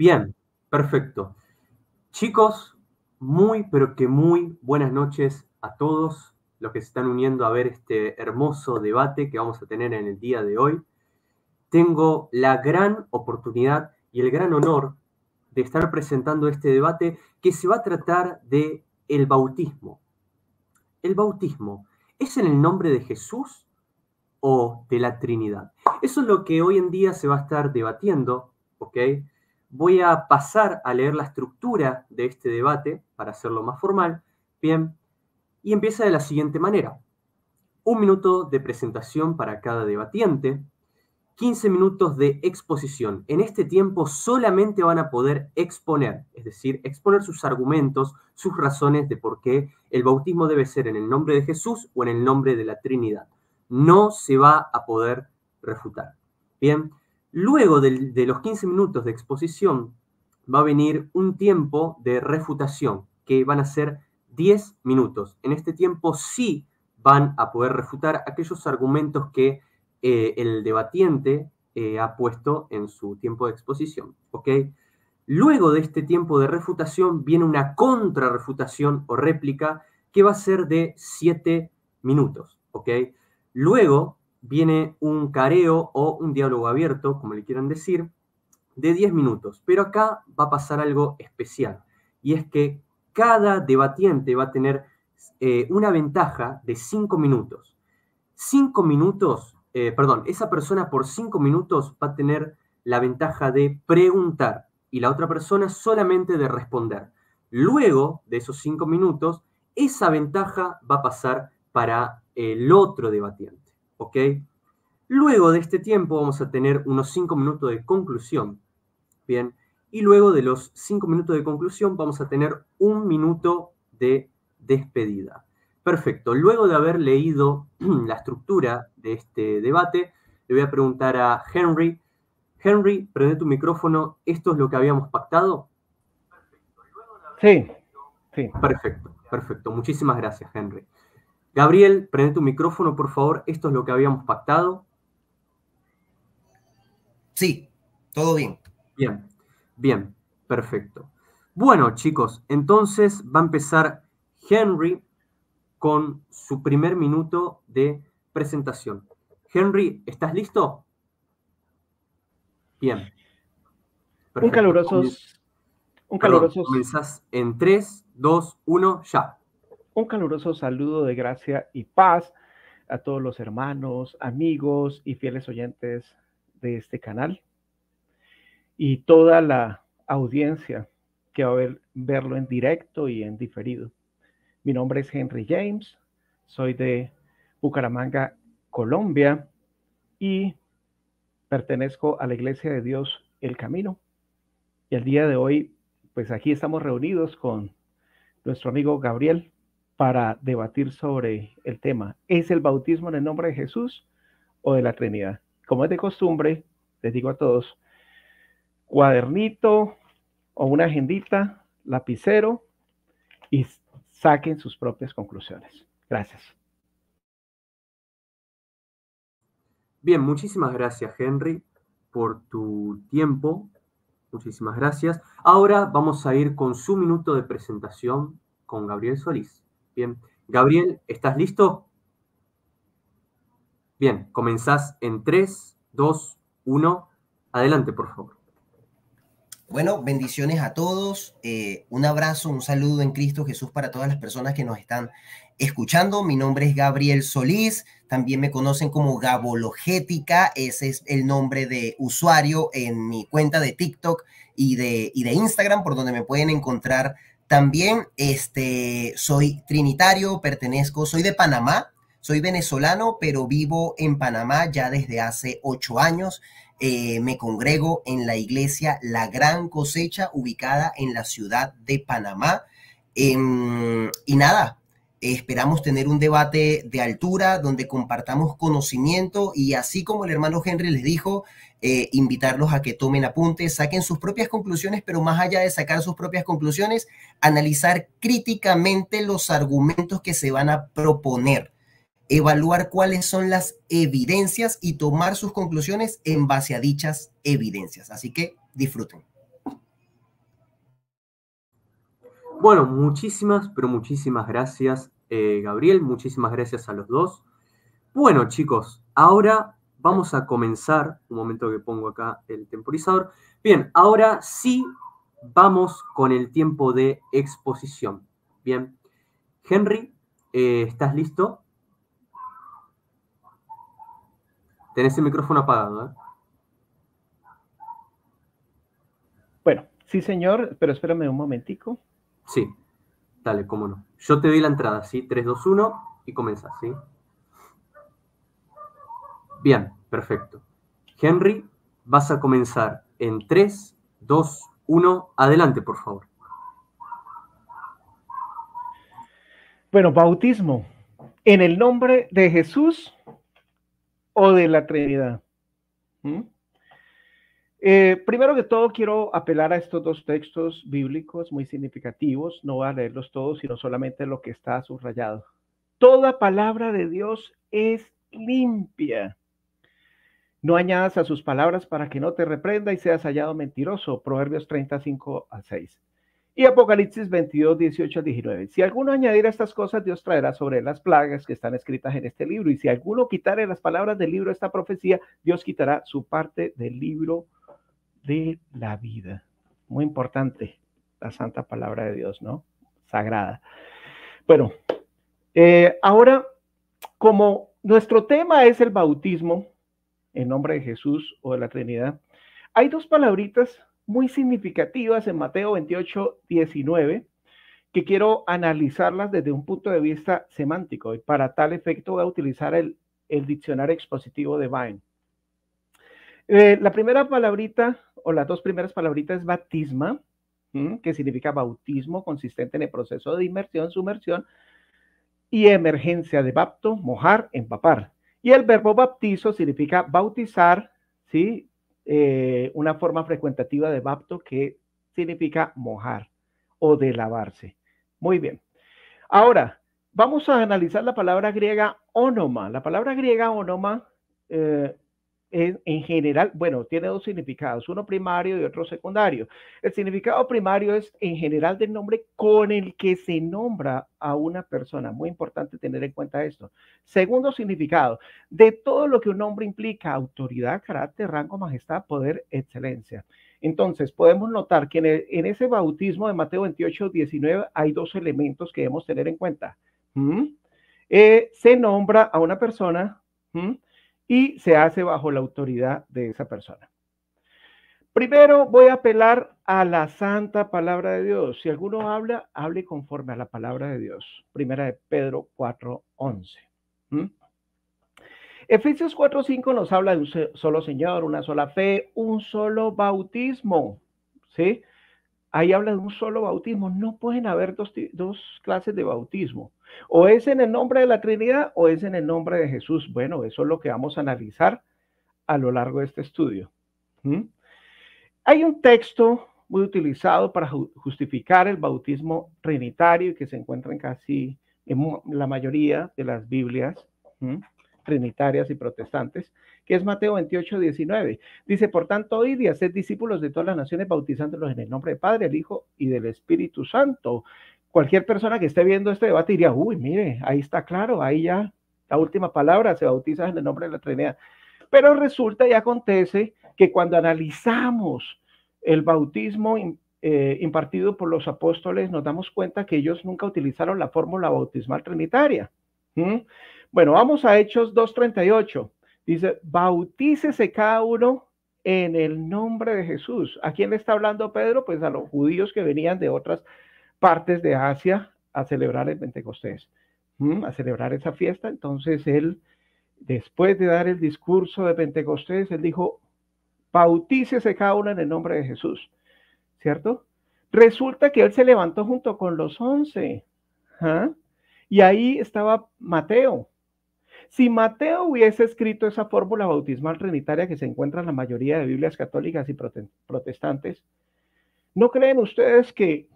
Bien, perfecto. Chicos, muy, pero que muy buenas noches a todos los que se están uniendo a ver este hermoso debate que vamos a tener en el día de hoy. Tengo la gran oportunidad y el gran honor de estar presentando este debate que se va a tratar de el bautismo. ¿El bautismo es en el nombre de Jesús o de la Trinidad? Eso es lo que hoy en día se va a estar debatiendo, ¿ok? Voy a pasar a leer la estructura de este debate para hacerlo más formal, bien, y empieza de la siguiente manera. 1 minuto de presentación para cada debatiente, 15 minutos de exposición. En este tiempo solamente van a poder exponer, es decir, exponer sus argumentos, sus razones de por qué el bautismo debe ser en el nombre de Jesús o en el nombre de la Trinidad. No se va a poder refutar. Bien, luego de los 15 minutos de exposición va a venir un tiempo de refutación, que van a ser 10 minutos. En este tiempo sí van a poder refutar aquellos argumentos que el debatiente ha puesto en su tiempo de exposición, ¿ok? Luego de este tiempo de refutación viene una contrarrefutación o réplica que va a ser de 7 minutos, ¿ok? Luego viene un careo o un diálogo abierto, como le quieran decir, de 10 minutos. Pero acá va a pasar algo especial, y es que cada debatiente va a tener una ventaja de 5 minutos. 5 minutos, esa persona por 5 minutos va a tener la ventaja de preguntar y la otra persona solamente de responder. Luego de esos 5 minutos, esa ventaja va a pasar para el otro debatiente, ¿ok? Luego de este tiempo vamos a tener unos 5 minutos de conclusión, ¿bien? Y luego de los 5 minutos de conclusión vamos a tener 1 minuto de despedida. Perfecto. Luego de haber leído la estructura de este debate, le voy a preguntar a Henry. Henry, prende tu micrófono. ¿Esto es lo que habíamos pactado? Sí, sí. Perfecto, perfecto. Muchísimas gracias, Henry. Gabriel, prende tu micrófono, por favor. ¿Esto es lo que habíamos pactado? Sí, todo bien. Bien, bien, perfecto. Bueno, chicos, entonces va a empezar Henry con su primer minuto de presentación. Henry, ¿estás listo? Bien. Perfecto. Comenzás en 3, 2, 1, ya. Un caluroso saludo de gracia y paz a todos los hermanos, amigos y fieles oyentes de este canal y toda la audiencia que va a verlo en directo y en diferido. Mi nombre es Henry James, soy de Bucaramanga, Colombia, y pertenezco a la Iglesia de Dios El Camino. Y el día de hoy, pues aquí estamos reunidos con nuestro amigo Gabriel para debatir sobre el tema: ¿es el bautismo en el nombre de Jesús o de la Trinidad? Como es de costumbre, les digo a todos, cuadernito o una agendita, lapicero, y saquen sus propias conclusiones. Gracias. Bien, muchísimas gracias, Henry, por tu tiempo. Muchísimas gracias. Ahora vamos a ir con su minuto de presentación con Gabriel Solís. Bien, Gabriel, ¿estás listo? Bien, comenzás en 3, 2, 1. Adelante, por favor. Bueno, bendiciones a todos. Un abrazo, un saludo en Cristo Jesús para todas las personas que nos están escuchando. Mi nombre es Gabriel Solís. También me conocen como Gabologética. Ese es el nombre de usuario en mi cuenta de TikTok y de Instagram, por donde me pueden encontrar también. Soy trinitario, soy de Panamá. Soy venezolano, pero vivo en Panamá ya desde hace 8 años. Me congrego en la iglesia La Gran Cosecha, ubicada en la ciudad de Panamá. Y nada, esperamos tener un debate de altura donde compartamos conocimiento y, así como el hermano Henry les dijo, invitarlos a que tomen apuntes, saquen sus propias conclusiones, pero más allá de sacar sus propias conclusiones, analizar críticamente los argumentos que se van a proponer, evaluar cuáles son las evidencias y tomar sus conclusiones en base a dichas evidencias. Así que disfruten. Bueno, muchísimas, pero muchísimas gracias, Gabriel. Muchísimas gracias a los dos. Bueno, chicos, ahora vamos a comenzar. Un momento que pongo acá el temporizador. Bien, ahora sí vamos con el tiempo de exposición. Bien, Henry, ¿estás listo? Tenés el micrófono apagado, ¿eh? Bueno, sí, señor, pero espérame un momentico. Sí, dale, cómo no. Yo te doy la entrada, ¿sí? 3, 2, 1 y comenzás, ¿sí? Bien, perfecto. Henry, vas a comenzar en 3, 2, 1. Adelante, por favor. Bueno, bautismo. ¿En el nombre de Jesús o de la Trinidad? ¿Mm? Primero que todo, quiero apelar a estos dos textos bíblicos muy significativos. No voy a leerlos todos, sino solamente lo que está subrayado. Toda palabra de Dios es limpia. No añadas a sus palabras para que no te reprenda y seas hallado mentiroso. Proverbios 35-6. Y Apocalipsis 22, 18 al 19. Si alguno añadiera estas cosas, Dios traerá sobre él las plagas que están escritas en este libro. Y si alguno quitare las palabras del libro de esta profecía, Dios quitará su parte del libro de la vida. Muy importante, la santa palabra de Dios, ¿no? Sagrada. Bueno, ahora, como nuestro tema es el bautismo en nombre de Jesús o de la Trinidad, hay dos palabritas muy significativas en Mateo 28, 19, que quiero analizarlas desde un punto de vista semántico, y para tal efecto voy a utilizar el diccionario expositivo de Vine. La primera palabrita, o las dos primeras palabritas, es baptisma, que significa bautismo, consistente en el proceso de inmersión, sumersión, y emergencia de bapto, mojar, empapar. Y el verbo baptizo significa bautizar, ¿sí? Una forma frecuentativa de bapto que significa mojar o de lavarse. Muy bien. Ahora, vamos a analizar la palabra griega ónoma. La palabra griega ónoma en general, bueno, tiene dos significados, uno primario y otro secundario. El significado primario es en general del nombre con el que se nombra a una persona. Muy importante tener en cuenta esto. Segundo significado, de todo lo que un nombre implica: autoridad, carácter, rango, majestad, poder, excelencia. Entonces, podemos notar que en ese bautismo de Mateo 28, 19 hay dos elementos que debemos tener en cuenta. Se nombra a una persona y se hace bajo la autoridad de esa persona. Primero voy a apelar a la santa palabra de Dios. Si alguno habla, hable conforme a la palabra de Dios. Primera de Pedro 4:11. Efesios 4:5 nos habla de un solo Señor, una sola fe, un solo bautismo. ¿Sí? Ahí habla de un solo bautismo. No pueden haber dos clases de bautismo. O es en el nombre de la Trinidad o es en el nombre de Jesús. Bueno, eso es lo que vamos a analizar a lo largo de este estudio. Hay un texto muy utilizado para justificar el bautismo trinitario que se encuentra en casi en la mayoría de las Biblias trinitarias y protestantes, que es Mateo 28, 19. Dice: por tanto, id y haced discípulos de todas las naciones, bautizándolos en el nombre del Padre, del Hijo y del Espíritu Santo. Cualquier persona que esté viendo este debate diría: uy, mire, ahí está claro, ahí ya la última palabra, se bautiza en el nombre de la Trinidad. Pero resulta y acontece que cuando analizamos el bautismo impartido por los apóstoles, nos damos cuenta que ellos nunca utilizaron la fórmula bautismal trinitaria. Bueno, vamos a Hechos 2:38. Dice: bautícese cada uno en el nombre de Jesús. ¿A quién le está hablando Pedro? Pues a los judíos que venían de otras partes de Asia a celebrar el Pentecostés, a celebrar esa fiesta. Entonces él, después de dar el discurso de Pentecostés, él dijo: bautícese cada uno en el nombre de Jesús, ¿cierto? Resulta que él se levantó junto con los 11, y ahí estaba Mateo. Si Mateo hubiese escrito esa fórmula bautismal trinitaria que se encuentra en la mayoría de Biblias católicas y protestantes, ¿no creen ustedes que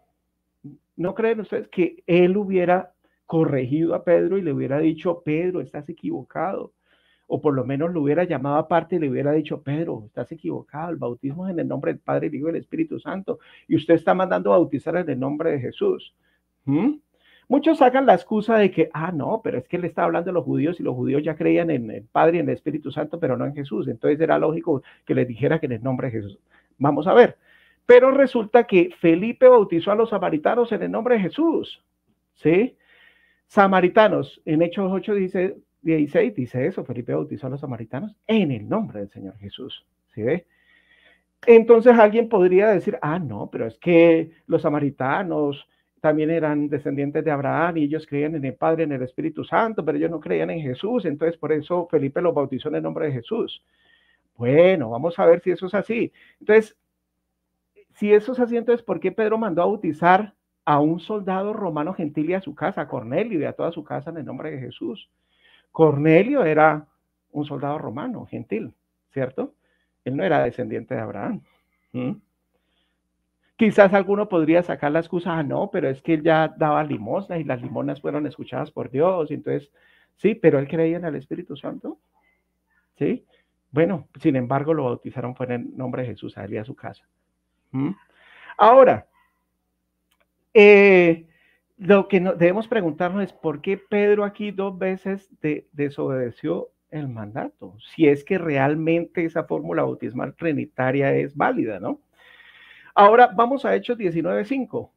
él hubiera corregido a Pedro y le hubiera dicho: Pedro, estás equivocado? o por lo menos lo hubiera llamado aparte y le hubiera dicho, Pedro, estás equivocado, el bautismo es en el nombre del Padre, el Hijo y el Espíritu Santo, y usted está mandando a bautizar en el nombre de Jesús. Muchos sacan la excusa de que, no, pero es que él está hablando de los judíos y los judíos ya creían en el Padre y en el Espíritu Santo, pero no en Jesús. Entonces era lógico que les dijera que en el nombre de Jesús. Vamos a ver. Pero resulta que Felipe bautizó a los samaritanos en el nombre de Jesús. ¿Sí? Samaritanos, en Hechos 8:16 dice eso, Felipe bautizó a los samaritanos en el nombre del Señor Jesús. ¿Sí ve? Entonces alguien podría decir, no, pero es que los samaritanos también eran descendientes de Abraham y ellos creían en el Padre, en el Espíritu Santo, pero ellos no creían en Jesús, entonces por eso Felipe los bautizó en el nombre de Jesús. Bueno, vamos a ver si eso es así. Entonces, si eso es así, entonces, ¿por qué Pedro mandó a bautizar a un soldado romano gentil y a su casa, a Cornelio y a toda su casa en el nombre de Jesús? Cornelio era un soldado romano gentil, ¿cierto? Él no era descendiente de Abraham. Quizás alguno podría sacar la excusa, no, pero es que él ya daba limosnas y las limosnas fueron escuchadas por Dios, entonces, sí, pero él creía en el Espíritu Santo, ¿sí? Bueno, sin embargo, lo bautizaron fue en el nombre de Jesús, a él y a su casa. Ahora, lo que debemos preguntarnos es por qué Pedro aquí 2 veces desobedeció el mandato, si es que realmente esa fórmula bautismal trinitaria es válida, ¿no? Ahora vamos a Hechos 19:5.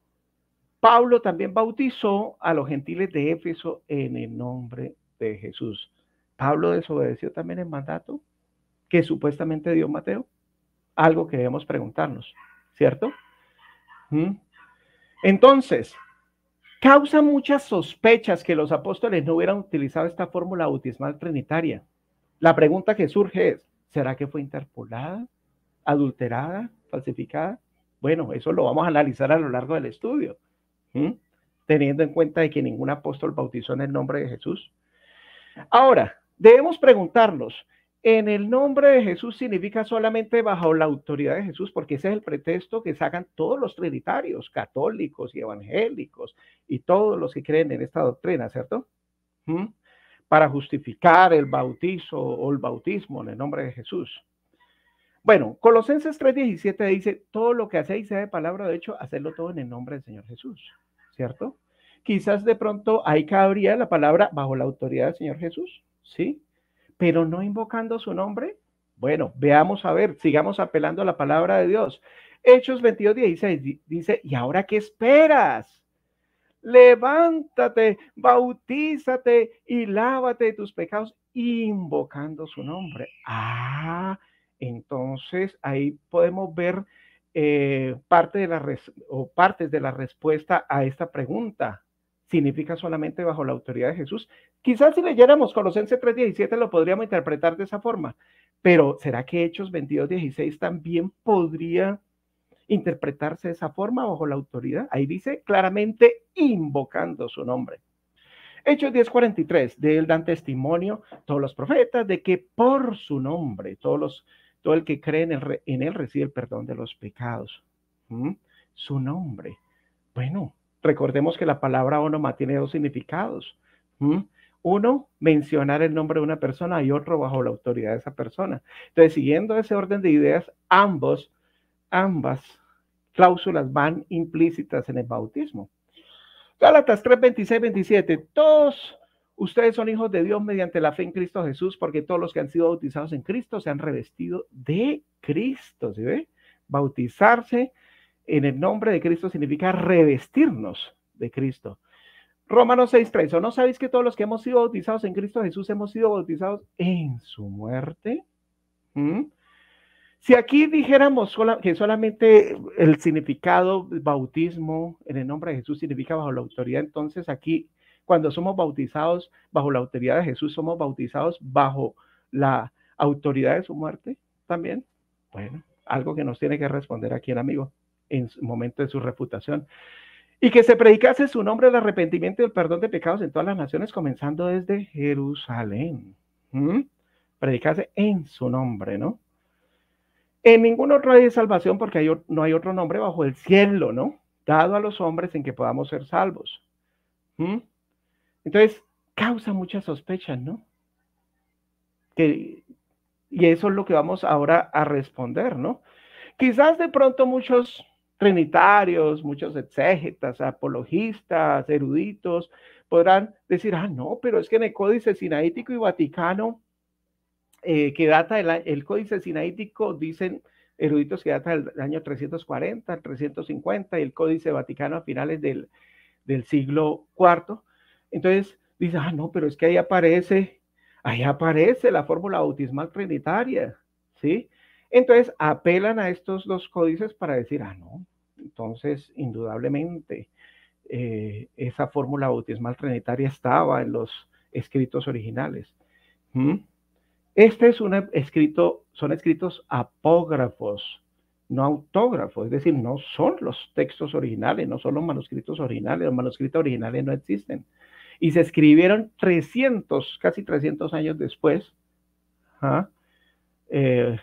Pablo también bautizó a los gentiles de Éfeso en el nombre de Jesús. ¿Pablo desobedeció también el mandato que supuestamente dio Mateo? Algo que debemos preguntarnos, ¿cierto? Entonces, causa muchas sospechas que los apóstoles no hubieran utilizado esta fórmula bautismal trinitaria. La pregunta que surge es, ¿será que fue interpolada, adulterada, falsificada? Bueno, eso lo vamos a analizar a lo largo del estudio, teniendo en cuenta de que ningún apóstol bautizó en el nombre de Jesús. Ahora, debemos preguntarnos, ¿en el nombre de Jesús significa solamente bajo la autoridad de Jesús? Porque ese es el pretexto que sacan todos los trinitarios, católicos y evangélicos, y todos los que creen en esta doctrina, ¿cierto? Para justificar el bautizo o el bautismo en el nombre de Jesús. Bueno, Colosenses 3:17 dice, todo lo que hacéis sea de palabra o de hecho, hacedlo todo en el nombre del Señor Jesús, ¿cierto? Quizás de pronto ahí cabría la palabra bajo la autoridad del Señor Jesús, ¿sí? Pero no invocando su nombre. Bueno, veamos a ver, sigamos apelando a la palabra de Dios. Hechos 22:16 dice, ¿y ahora qué esperas? Levántate, bautízate y lávate de tus pecados invocando su nombre. Entonces ahí podemos ver partes de la respuesta a esta pregunta. ¿Significa solamente bajo la autoridad de Jesús? Quizás si leyéramos Colosenses 3:17 lo podríamos interpretar de esa forma, pero ¿será que Hechos 22:16 también podría interpretarse de esa forma bajo la autoridad? Ahí dice claramente invocando su nombre. Hechos 10:43, de él dan testimonio todos los profetas de que por su nombre, todo el que cree en él recibe el perdón de los pecados. Su nombre. Bueno, recordemos que la palabra onoma tiene 2 significados. Uno, mencionar el nombre de una persona y otro bajo la autoridad de esa persona. Entonces, siguiendo ese orden de ideas, ambas cláusulas van implícitas en el bautismo. Gálatas 3:26-27, todos ustedes son hijos de Dios mediante la fe en Cristo Jesús, porque todos los que han sido bautizados en Cristo se han revestido de Cristo, ¿sí ve? Bautizarse en el nombre de Cristo significa revestirnos de Cristo. Romanos 6:3, ¿o no sabéis que todos los que hemos sido bautizados en Cristo Jesús hemos sido bautizados en su muerte? Si aquí dijéramos que solamente el significado bautismo en el nombre de Jesús significa bajo la autoridad, entonces aquí cuando somos bautizados bajo la autoridad de Jesús, ¿somos bautizados bajo la autoridad de su muerte también? Bueno, algo que nos tiene que responder aquí el amigo en el momento de su refutación. Y que se predicase su nombre, el arrepentimiento y el perdón de pecados en todas las naciones, comenzando desde Jerusalén. Predicase en su nombre, ¿no? En ningún otro hay salvación porque no hay otro nombre bajo el cielo, ¿no? Dado a los hombres en que podamos ser salvos. Entonces, causa muchas sospechas, ¿no? y eso es lo que vamos ahora a responder, ¿no? Quizás de pronto muchos trinitarios, muchos exégetas, apologistas, eruditos, podrán decir, no, pero es que en el Códice Sinaítico y Vaticano, que data el Códice Sinaítico, dicen eruditos que data del año 340, 350, y el Códice Vaticano a finales del siglo IV. Entonces dice, no, pero es que ahí aparece la fórmula bautismal trinitaria, ¿sí? Entonces apelan a estos dos códices para decir, no, entonces indudablemente esa fórmula bautismal trinitaria estaba en los escritos originales. Este es son escritos apógrafos, no autógrafos, es decir, no son los textos originales, no son los manuscritos originales, los manuscritos originales no existen. Y se escribieron casi 300 años después,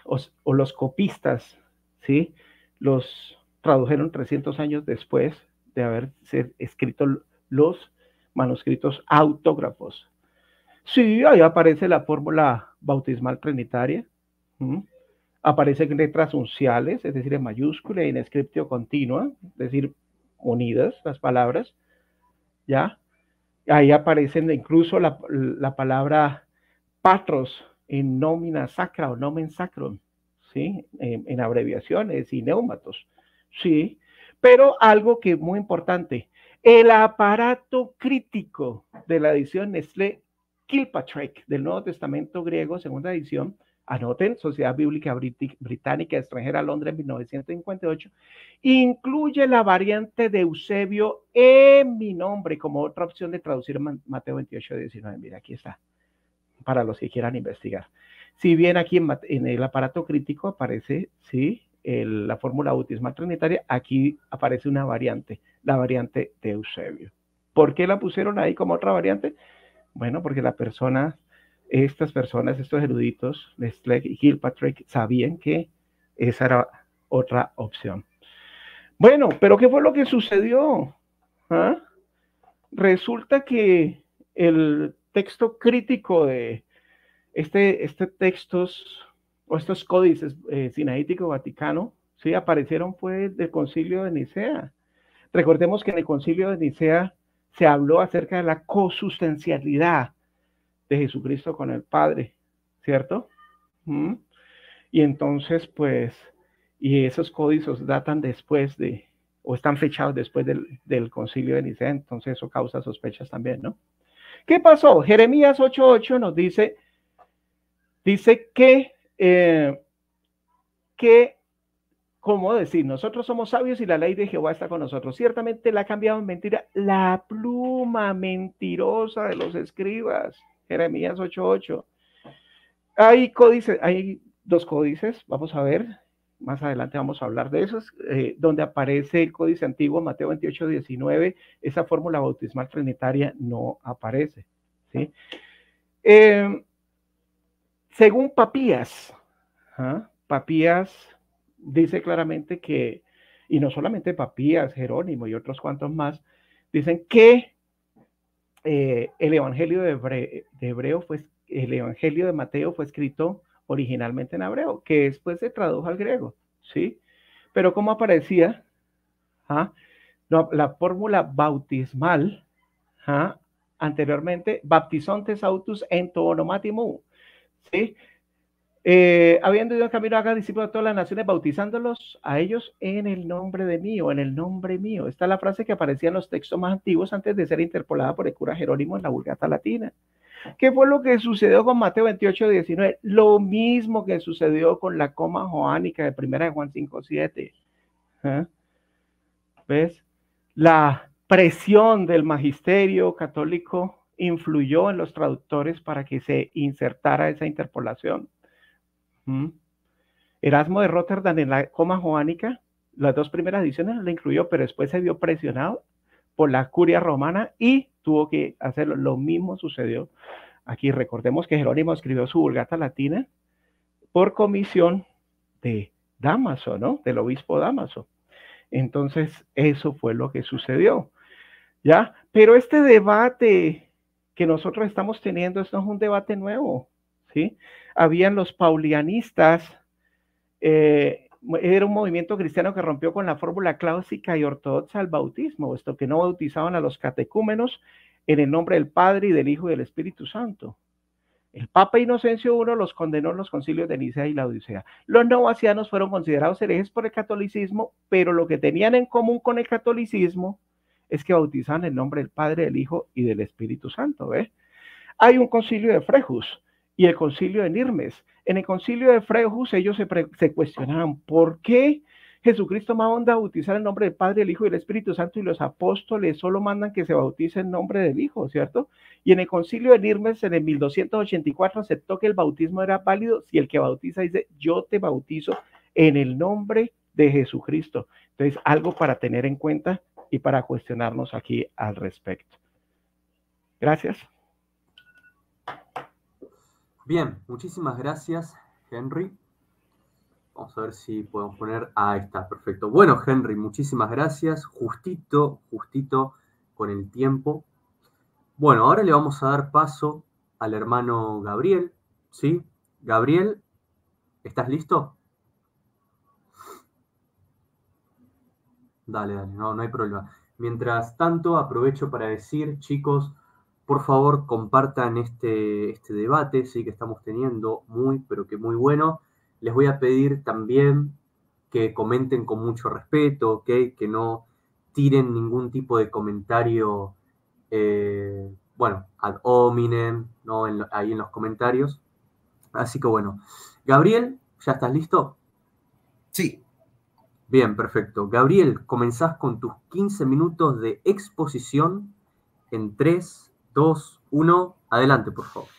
o los copistas, ¿sí? Los tradujeron 300 años después de haber escrito los manuscritos autógrafos. Sí, ahí aparece la fórmula bautismal trinitaria. Aparecen letras unciales, es decir, en mayúscula y en scriptio continua, es decir, unidas las palabras, ¿ya? Ahí aparecen incluso la palabra patros en nómina sacra o nomen sacrum, ¿sí? En abreviaciones y neumatos, ¿sí? Pero algo que es muy importante, el aparato crítico de la edición Nestlé Kilpatrick del Nuevo Testamento griego, segunda edición, anoten, Sociedad Bíblica Británica Extranjera, Londres, 1958, incluye la variante de Eusebio en mi nombre como otra opción de traducir Mateo 28, 19. Mira, aquí está, para los que quieran investigar. Si bien aquí en el aparato crítico aparece, sí, la fórmula bautismal trinitaria, aquí aparece una variante, la variante de Eusebio. ¿Por qué la pusieron ahí como otra variante? Bueno, porque estos eruditos, Nestlé y Kilpatrick, sabían que esa era otra opción. Bueno, pero ¿qué fue lo que sucedió? Resulta que el texto crítico de estos códices sinaítico vaticano, sí, aparecieron fue del Concilio de Nicea. Recordemos que en el Concilio de Nicea se habló acerca de la consustancialidad de Jesucristo con el Padre, ¿cierto? Y entonces, pues, y esos códices datan después o están fechados después del Concilio de Nicea, entonces eso causa sospechas también, ¿no? ¿Qué pasó? Jeremías 8:8 nos dice que ¿cómo decir? Nosotros somos sabios y la ley de Jehová está con nosotros. Ciertamente la ha cambiado en mentira la pluma mentirosa de los escribas. Jeremías 8:8. Hay dos códices, vamos a ver, más adelante vamos a hablar de esos, donde aparece el códice antiguo, Mateo 28:19, esa fórmula bautismal trinitaria no aparece, ¿sí? Según Papías, Papías dice claramente que, y no solamente Papías, Jerónimo y otros cuantos más, dicen que el Evangelio el Evangelio de Mateo fue escrito originalmente en hebreo, que después se tradujo al griego, ¿sí? Pero como aparecía, la fórmula bautismal, anteriormente, baptizontes autus ento onomatimu, ¿sí? Habiendo ido en camino, haga discípulos de todas las naciones, bautizándolos a ellos en el nombre de mí, o en el nombre mío. Esta es la frase que aparecía en los textos más antiguos antes de ser interpolada por el cura Jerónimo en la Vulgata Latina. ¿Qué fue lo que sucedió con Mateo 28:19? Lo mismo que sucedió con la coma joánica de 1 Juan 5:7. ¿Ves? La presión del magisterio católico influyó en los traductores para que se insertara esa interpolación. Erasmo de Rotterdam en la coma joánica, las dos primeras ediciones la incluyó, pero después se vio presionado por la curia romana y tuvo que hacerlo. Lo mismo sucedió aquí. Recordemos que Jerónimo escribió su Vulgata Latina por comisión de Dámaso, ¿no? Del obispo Dámaso. Entonces, eso fue lo que sucedió, ¿ya? Pero este debate que nosotros estamos teniendo, esto no es un debate nuevo, ¿sí? habían los paulianistas, era un movimiento cristiano que rompió con la fórmula clásica y ortodoxa del bautismo, puesto que no bautizaban a los catecúmenos en el nombre del Padre y del Hijo y del Espíritu Santo. El Papa Inocencio I los condenó en los concilios de Nicea y Laodicea. Los novacianos fueron considerados herejes por el catolicismo, pero lo que tenían en común con el catolicismo es que bautizaban en el nombre del Padre, del Hijo y del Espíritu Santo. ¿Ve? Hay un concilio de Frejus y el concilio de Nirmes. En el concilio de Frejus ellos se cuestionaban por qué Jesucristo manda bautizar en nombre del Padre, del Hijo y del Espíritu Santo y los apóstoles solo mandan que se bautice en nombre del Hijo, ¿cierto? Y en el concilio de Nirmes en el 1284 aceptó que el bautismo era válido si el que bautiza dice yo te bautizo en el nombre de Jesucristo. Entonces, algo para tener en cuenta y para cuestionarnos aquí al respecto. Gracias. Bien, muchísimas gracias, Henry. Vamos a ver si podemos poner... ahí está, perfecto. Bueno, Henry, muchísimas gracias. Justito con el tiempo. Bueno, ahora le vamos a dar paso al hermano Gabriel, ¿sí? Gabriel, ¿estás listo? Dale, no hay problema. Mientras tanto, aprovecho para decir, chicos, por favor, compartan este debate, ¿sí? Que estamos teniendo, pero que muy bueno. Les voy a pedir también que comenten con mucho respeto, ¿ok? Que no tiren ningún tipo de comentario, ad hominem, ¿no? Ahí en los comentarios. Así que bueno. Gabriel, ¿ya estás listo? Sí. Bien, perfecto. Gabriel, comenzás con tus 15 minutos de exposición en 3, 2, 1. Adelante, por favor.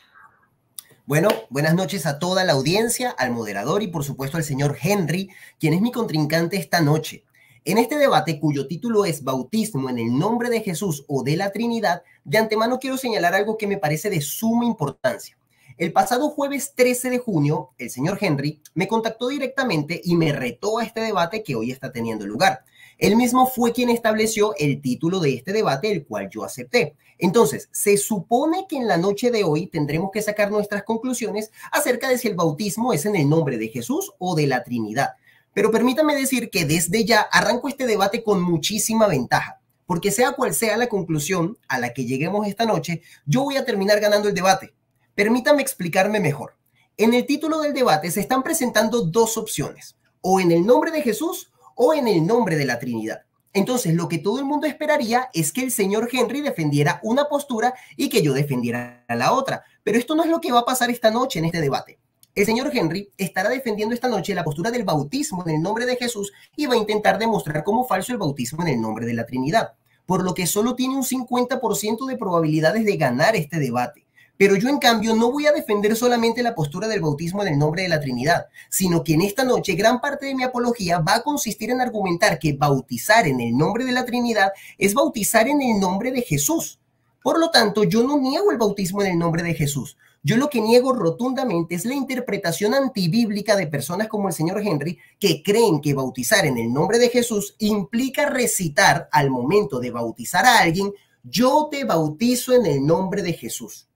Bueno, buenas noches a toda la audiencia, al moderador y por supuesto al señor Henry, quien es mi contrincante esta noche. En este debate, cuyo título es Bautismo en el nombre de Jesús o de la Trinidad, de antemano quiero señalar algo que me parece de suma importancia. El pasado jueves 13 de junio, el señor Henry me contactó directamente y me retó a este debate que hoy está teniendo lugar. Él mismo fue quien estableció el título de este debate, el cual yo acepté. Entonces, se supone que en la noche de hoy tendremos que sacar nuestras conclusiones acerca de si el bautismo es en el nombre de Jesús o de la Trinidad. Pero permítame decir que desde ya arranco este debate con muchísima ventaja, porque sea cual sea la conclusión a la que lleguemos esta noche, yo voy a terminar ganando el debate. Permítame explicarme mejor. En el título del debate se están presentando dos opciones, o en el nombre de Jesús o en el nombre de la Trinidad. Entonces, lo que todo el mundo esperaría es que el señor Henry defendiera una postura y que yo defendiera la otra. Pero esto no es lo que va a pasar esta noche en este debate. El señor Henry estará defendiendo esta noche la postura del bautismo en el nombre de Jesús y va a intentar demostrar como falso el bautismo en el nombre de la Trinidad, por lo que solo tiene un 50% de probabilidades de ganar este debate. Pero yo, en cambio, no voy a defender solamente la postura del bautismo en el nombre de la Trinidad, sino que en esta noche gran parte de mi apología va a consistir en argumentar que bautizar en el nombre de la Trinidad es bautizar en el nombre de Jesús. Por lo tanto, yo no niego el bautismo en el nombre de Jesús. Yo lo que niego rotundamente es la interpretación antibíblica de personas como el señor Henry, que creen que bautizar en el nombre de Jesús implica recitar al momento de bautizar a alguien, yo te bautizo en el nombre de Jesús.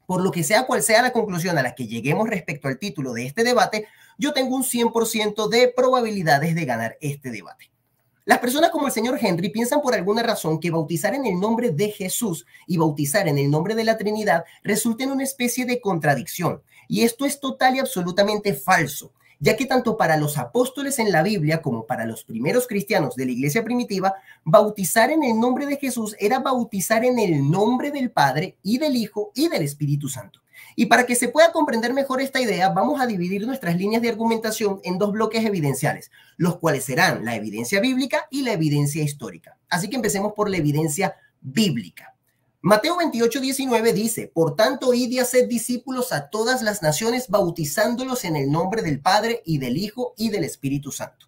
Por lo que sea cual sea la conclusión a la que lleguemos respecto al título de este debate, yo tengo un 100% de probabilidades de ganar este debate. Las personas como el señor Henry piensan por alguna razón que bautizar en el nombre de Jesús y bautizar en el nombre de la Trinidad resulta en una especie de contradicción. Y esto es total y absolutamente falso, ya que tanto para los apóstoles en la Biblia como para los primeros cristianos de la iglesia primitiva, bautizar en el nombre de Jesús era bautizar en el nombre del Padre y del Hijo y del Espíritu Santo. Y para que se pueda comprender mejor esta idea, vamos a dividir nuestras líneas de argumentación en dos bloques evidenciales, los cuales serán la evidencia bíblica y la evidencia histórica. Así que empecemos por la evidencia bíblica. Mateo 28:19 dice, por tanto, id y haced discípulos a todas las naciones, bautizándolos en el nombre del Padre y del Hijo y del Espíritu Santo.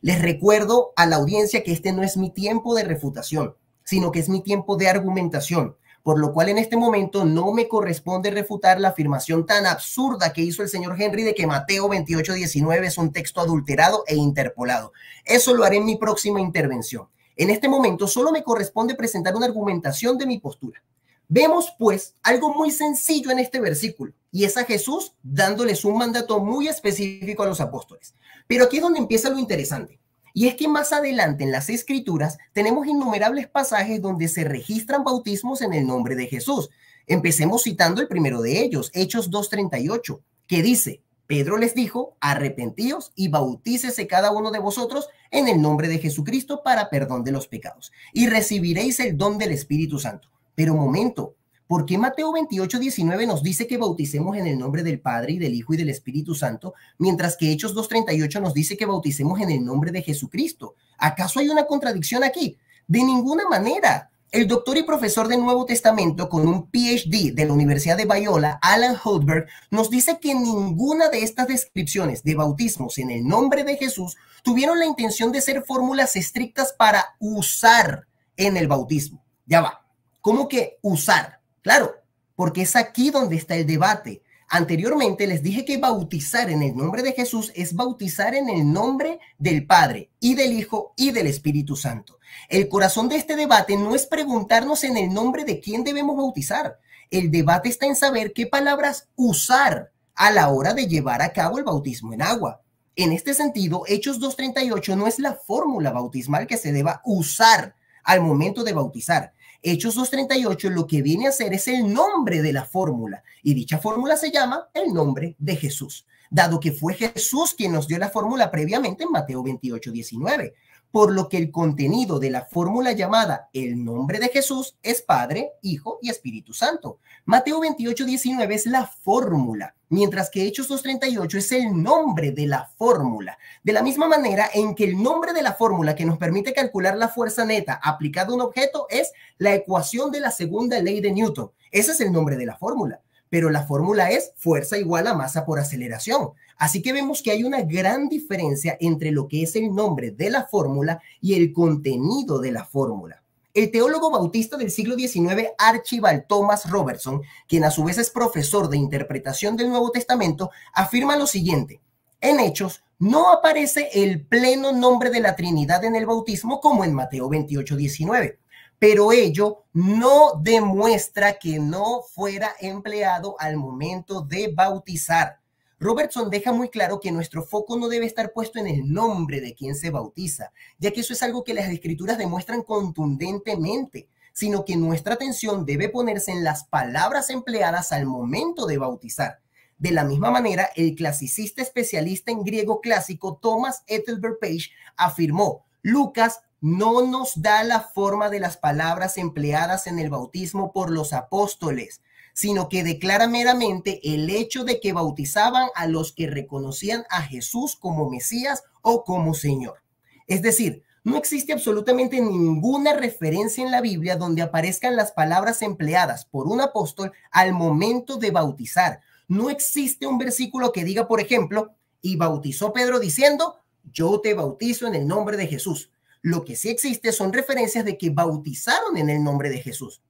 Les recuerdo a la audiencia que este no es mi tiempo de refutación, sino que es mi tiempo de argumentación, por lo cual en este momento no me corresponde refutar la afirmación tan absurda que hizo el señor Henry de que Mateo 28:19 es un texto adulterado e interpolado. Eso lo haré en mi próxima intervención. En este momento solo me corresponde presentar una argumentación de mi postura. Vemos, pues, algo muy sencillo en este versículo. y es a Jesús dándoles un mandato muy específico a los apóstoles. Pero aquí es donde empieza lo interesante. Y es que más adelante en las Escrituras tenemos innumerables pasajes donde se registran bautismos en el nombre de Jesús. Empecemos citando el primero de ellos, Hechos 2:38, que dice: Pedro les dijo, arrepentíos y bautícese cada uno de vosotros en el nombre de Jesucristo para perdón de los pecados, y recibiréis el don del Espíritu Santo. Pero momento, ¿por qué Mateo 28:19 nos dice que bauticemos en el nombre del Padre y del Hijo y del Espíritu Santo, mientras que Hechos 2:38 nos dice que bauticemos en el nombre de Jesucristo? ¿Acaso hay una contradicción aquí? De ninguna manera. El doctor y profesor del Nuevo Testamento con un PhD de la Universidad de Biola, Alan Holdberg, nos dice que ninguna de estas descripciones de bautismos en el nombre de Jesús tuvieron la intención de ser fórmulas estrictas para usar en el bautismo. Ya va. ¿Cómo que usar? Claro, porque es aquí donde está el debate. Anteriormente les dije que bautizar en el nombre de Jesús es bautizar en el nombre del Padre y del Hijo y del Espíritu Santo. El corazón de este debate no es preguntarnos en el nombre de quién debemos bautizar. El debate está en saber qué palabras usar a la hora de llevar a cabo el bautismo en agua. En este sentido, Hechos 2:38 no es la fórmula bautismal que se deba usar al momento de bautizar. Hechos 2:38 lo que viene a hacer es el nombre de la fórmula, y dicha fórmula se llama el nombre de Jesús, dado que fue Jesús quien nos dio la fórmula previamente en Mateo 28:19, por lo que el contenido de la fórmula llamada el nombre de Jesús es Padre, Hijo y Espíritu Santo. Mateo 28:19 es la fórmula, mientras que Hechos 2:38 es el nombre de la fórmula. De la misma manera en que el nombre de la fórmula que nos permite calcular la fuerza neta aplicada a un objeto es la ecuación de la segunda ley de Newton. Ese es el nombre de la fórmula, pero la fórmula es fuerza igual a masa por aceleración. Así que vemos que hay una gran diferencia entre lo que es el nombre de la fórmula y el contenido de la fórmula. El teólogo bautista del siglo XIX, Archibald Thomas Robertson, quien a su vez es profesor de interpretación del Nuevo Testamento, afirma lo siguiente: en Hechos no aparece el pleno nombre de la Trinidad en el bautismo como en Mateo 28:19, pero ello no demuestra que no fuera empleado al momento de bautizar. Robertson deja muy claro que nuestro foco no debe estar puesto en el nombre de quien se bautiza, ya que eso es algo que las Escrituras demuestran contundentemente, sino que nuestra atención debe ponerse en las palabras empleadas al momento de bautizar. De la misma manera, el clasicista especialista en griego clásico Thomas Ethelbert Page afirmó: Lucas no nos da la forma de las palabras empleadas en el bautismo por los apóstoles, sino que declara meramente el hecho de que bautizaban a los que reconocían a Jesús como Mesías o como Señor. Es decir, no existe absolutamente ninguna referencia en la Biblia donde aparezcan las palabras empleadas por un apóstol al momento de bautizar. No existe un versículo que diga, por ejemplo, y bautizó Pedro diciendo: yo te bautizo en el nombre de Jesús. Lo que sí existe son referencias de que bautizaron en el nombre de Jesús.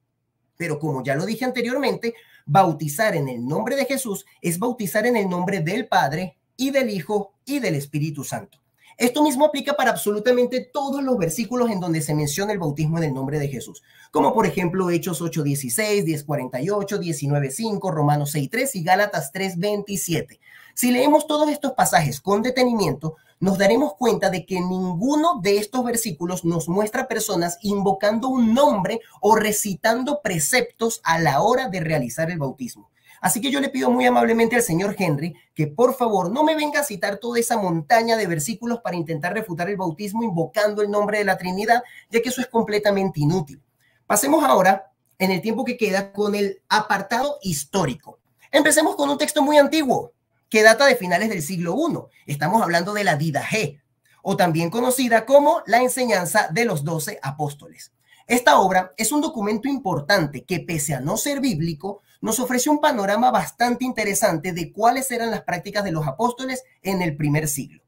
Pero como ya lo dije anteriormente, bautizar en el nombre de Jesús es bautizar en el nombre del Padre y del Hijo y del Espíritu Santo. Esto mismo aplica para absolutamente todos los versículos en donde se menciona el bautismo en el nombre de Jesús, como por ejemplo Hechos 8:16, 10:48, 19:5, Romanos 6:3 y Gálatas 3:27. Si leemos todos estos pasajes con detenimiento, nos daremos cuenta de que ninguno de estos versículos nos muestra personas invocando un nombre o recitando preceptos a la hora de realizar el bautismo. Así que yo le pido muy amablemente al señor Henry que por favor no me venga a citar toda esa montaña de versículos para intentar refutar el bautismo invocando el nombre de la Trinidad, ya que eso es completamente inútil. Pasemos ahora, en el tiempo que queda, con el apartado histórico. Empecemos con un texto muy antiguo que data de finales del siglo I. Estamos hablando de la Didaché, o también conocida como la enseñanza de los 12 apóstoles. Esta obra es un documento importante que, pese a no ser bíblico, nos ofrece un panorama bastante interesante de cuáles eran las prácticas de los apóstoles en el primer siglo.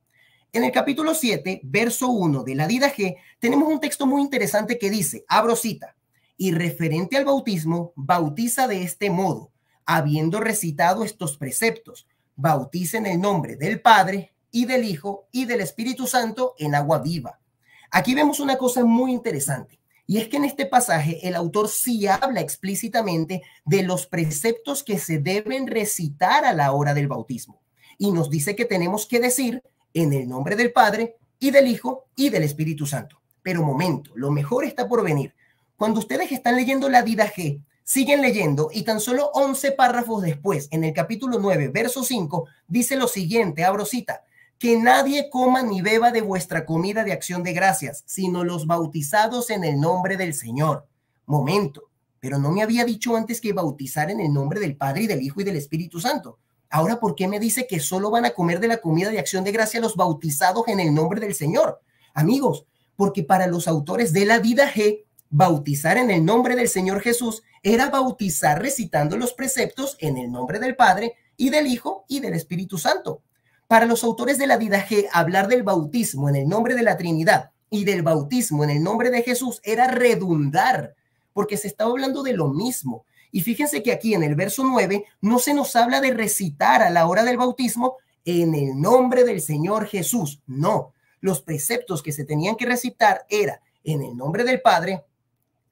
En el capítulo 7, verso 1 de la Didaché, tenemos un texto muy interesante que dice, abro cita: y referente al bautismo, bautiza de este modo, habiendo recitado estos preceptos, bautiza en el nombre del Padre y del Hijo y del Espíritu Santo en agua viva. Aquí vemos una cosa muy interesante, Y es que en este pasaje el autor sí habla explícitamente de los preceptos que se deben recitar a la hora del bautismo. Y nos dice que tenemos que decir en el nombre del Padre y del Hijo y del Espíritu Santo. Pero momento, lo mejor está por venir. Cuando ustedes están leyendo la Didaché, siguen leyendo y tan solo 11 párrafos después, en el capítulo 9, verso 5, dice lo siguiente, abro cita: que nadie coma ni beba de vuestra comida de acción de gracias, sino los bautizados en el nombre del Señor. Momento, pero no me había dicho antes que bautizar en el nombre del Padre y del Hijo y del Espíritu Santo. Ahora, ¿por qué me dice que solo van a comer de la comida de acción de gracia los bautizados en el nombre del Señor? Amigos, porque para los autores de la Didaché, bautizar en el nombre del Señor Jesús era bautizar recitando los preceptos en el nombre del Padre y del Hijo y del Espíritu Santo. Para los autores de la Didaché, hablar del bautismo en el nombre de la Trinidad y del bautismo en el nombre de Jesús era redundar, porque se estaba hablando de lo mismo. Y fíjense que aquí en el verso 9 no se nos habla de recitar a la hora del bautismo en el nombre del Señor Jesús. No, los preceptos que se tenían que recitar era en el nombre del Padre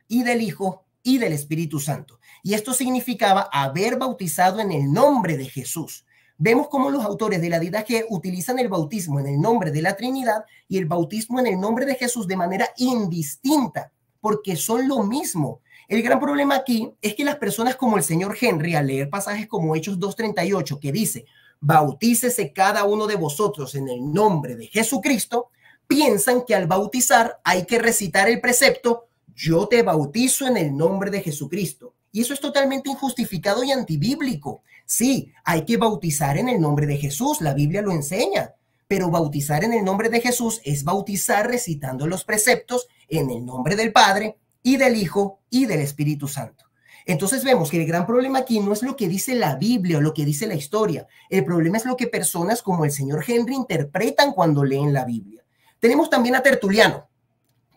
y del Hijo y del Espíritu Santo. Y esto significaba haber bautizado en el nombre de Jesús. Vemos cómo los autores de la Didaché utilizan el bautismo en el nombre de la Trinidad y el bautismo en el nombre de Jesús de manera indistinta, porque son lo mismo. El gran problema aquí es que las personas como el señor Henry, al leer pasajes como Hechos 2:38, que dice, bautícese cada uno de vosotros en el nombre de Jesucristo, piensan que al bautizar hay que recitar el precepto, yo te bautizo en el nombre de Jesucristo. Y eso es totalmente injustificado y antibíblico. Sí, hay que bautizar en el nombre de Jesús, la Biblia lo enseña, pero bautizar en el nombre de Jesús es bautizar recitando los preceptos en el nombre del Padre y del Hijo y del Espíritu Santo. Entonces vemos que el gran problema aquí no es lo que dice la Biblia o lo que dice la historia. El problema es lo que personas como el señor Henry interpretan cuando leen la Biblia. Tenemos también a Tertuliano,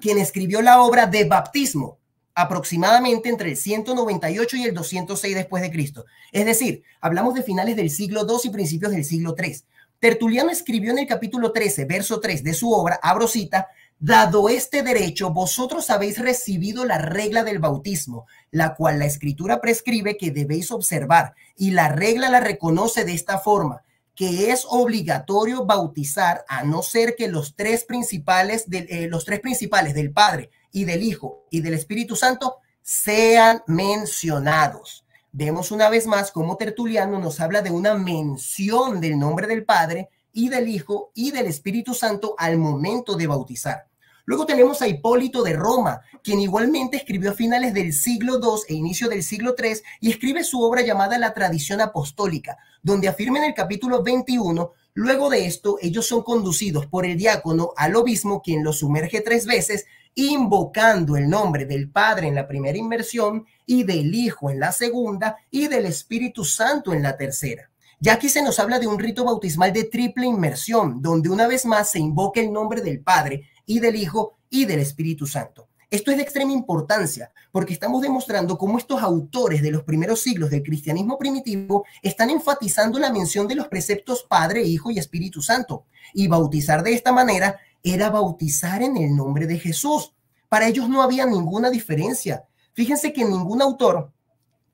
quien escribió la obra de Baptismo, aproximadamente entre el 198 y el 206 después de Cristo. Es decir, hablamos de finales del siglo II y principios del siglo III. Tertuliano escribió en el capítulo 13, verso 3 de su obra, abro cita, dado este derecho, vosotros habéis recibido la regla del bautismo, la cual la Escritura prescribe que debéis observar, y la regla la reconoce de esta forma, que es obligatorio bautizar a no ser que los tres principales del Padre y del Hijo y del Espíritu Santo sean mencionados. Vemos una vez más cómo Tertuliano nos habla de una mención del nombre del Padre y del Hijo y del Espíritu Santo al momento de bautizar. Luego tenemos a Hipólito de Roma, quien igualmente escribió a finales del siglo II e inicio del siglo III y escribe su obra llamada La Tradición Apostólica, donde afirma en el capítulo 21, luego de esto ellos son conducidos por el diácono al obispo, quien los sumerge 3 veces, invocando el nombre del Padre en la primera inmersión y del Hijo en la segunda y del Espíritu Santo en la tercera. Ya aquí se nos habla de un rito bautismal de triple inmersión, donde una vez más se invoca el nombre del Padre y del Hijo y del Espíritu Santo. Esto es de extrema importancia porque estamos demostrando cómo estos autores de los primeros siglos del cristianismo primitivo están enfatizando la mención de los preceptos Padre, Hijo y Espíritu Santo. Y bautizar de esta manera era bautizar en el nombre de Jesús. Para ellos no había ninguna diferencia. Fíjense que ningún autor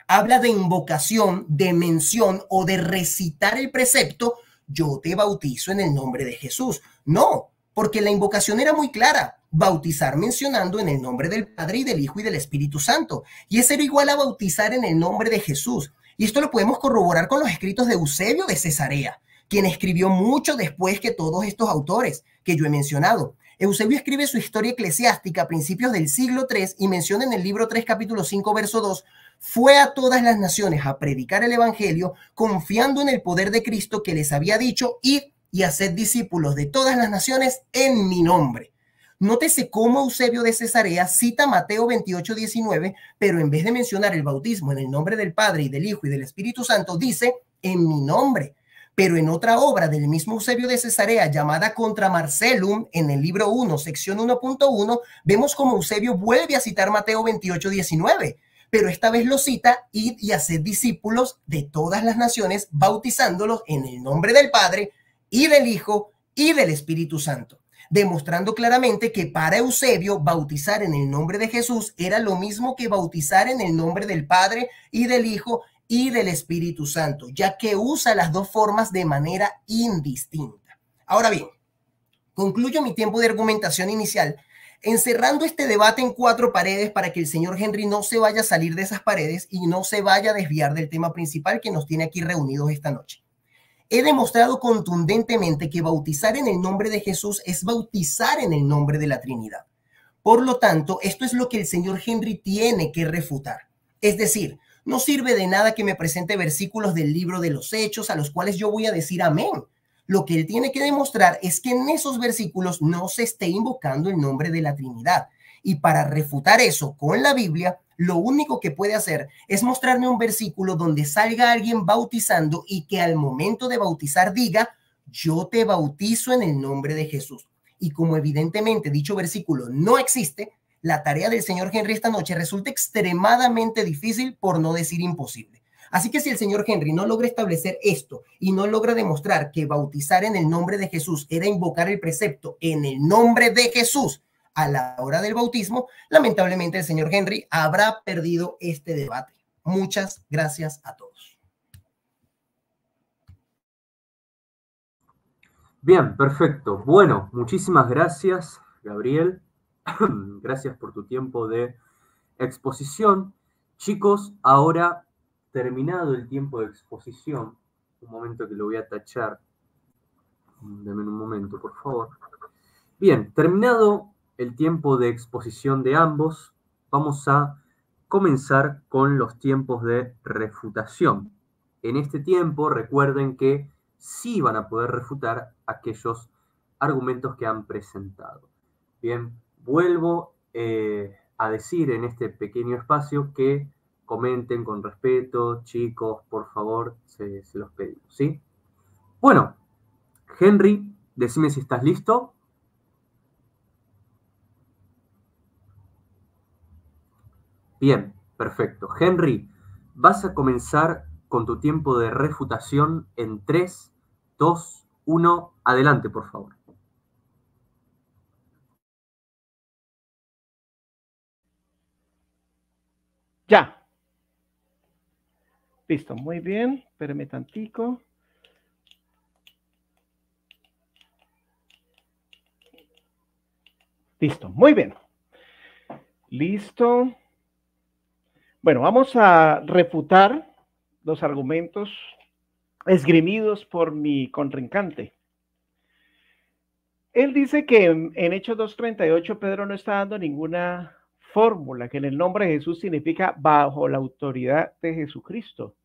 habla de invocación, de mención o de recitar el precepto, yo te bautizo en el nombre de Jesús. No, porque la invocación era muy clara, bautizar mencionando en el nombre del Padre y del Hijo y del Espíritu Santo. Y eso era igual a bautizar en el nombre de Jesús. Y esto lo podemos corroborar con los escritos de Eusebio de Cesarea, quien escribió mucho después que todos estos autores que yo he mencionado. Eusebio escribe su historia eclesiástica a principios del siglo III y menciona en el libro 3, capítulo 5, verso 2, fue a todas las naciones a predicar el evangelio, confiando en el poder de Cristo que les había dicho, id y haced discípulos de todas las naciones en mi nombre. Nótese cómo Eusebio de Cesarea cita Mateo 28, 19, pero en vez de mencionar el bautismo en el nombre del Padre y del Hijo y del Espíritu Santo, dice en mi nombre. Pero en otra obra del mismo Eusebio de Cesarea llamada Contra Marcellum, en el libro 1, sección 1.1, vemos como Eusebio vuelve a citar Mateo 28, 19, pero esta vez lo cita, id y haced discípulos de todas las naciones, bautizándolos en el nombre del Padre y del Hijo y del Espíritu Santo. demostrando claramente que para Eusebio bautizar en el nombre de Jesús era lo mismo que bautizar en el nombre del Padre y del Hijo y del Espíritu Santo, ya que usa las dos formas de manera indistinta. Ahora bien, concluyo mi tiempo de argumentación inicial encerrando este debate en 4 paredes para que el señor Henry no se vaya a salir de esas paredes y no se vaya a desviar del tema principal que nos tiene aquí reunidos esta noche. He demostrado contundentemente que bautizar en el nombre de Jesús es bautizar en el nombre de la Trinidad. Por lo tanto, esto es lo que el señor Henry tiene que refutar. Es decir, no sirve de nada que me presente versículos del libro de los Hechos a los cuales yo voy a decir amén. Lo que él tiene que demostrar es que en esos versículos no se esté invocando el nombre de la Trinidad. Y para refutar eso con la Biblia, lo único que puede hacer es mostrarme un versículo donde salga alguien bautizando y que al momento de bautizar diga, yo te bautizo en el nombre de Jesús. Y como evidentemente dicho versículo no existe, la tarea del señor Henry esta noche resulta extremadamente difícil, por no decir imposible. Así que si el señor Henry no logra establecer esto y no logra demostrar que bautizar en el nombre de Jesús era invocar el precepto en el nombre de Jesús a la hora del bautismo, lamentablemente el señor Henry habrá perdido este debate. Muchas gracias a todos. Bien, perfecto. Bueno, muchísimas gracias, Gabriel. Gracias por tu tiempo de exposición. Chicos, ahora terminado el tiempo de exposición, un momento que lo voy a tachar. Deme un momento, por favor. Bien, terminado el tiempo de exposición de ambos, vamos a comenzar con los tiempos de refutación. En este tiempo, recuerden que sí van a poder refutar aquellos argumentos que han presentado. Bien, vuelvo a decir en este pequeño espacio que comenten con respeto, chicos, por favor, se los pedimos, ¿sí? Bueno, Henry, decime si estás listo. Bien, perfecto. Henry, vas a comenzar con tu tiempo de refutación en 3, 2, 1. Adelante, por favor. Ya. Listo, muy bien. Espérame tantico. Listo, muy bien. Listo. Bueno, vamos a refutar los argumentos esgrimidos por mi contrincante. Él dice que en Hechos 2:38 Pedro no está dando ninguna fórmula, que en el nombre de Jesús significa bajo la autoridad de Jesucristo,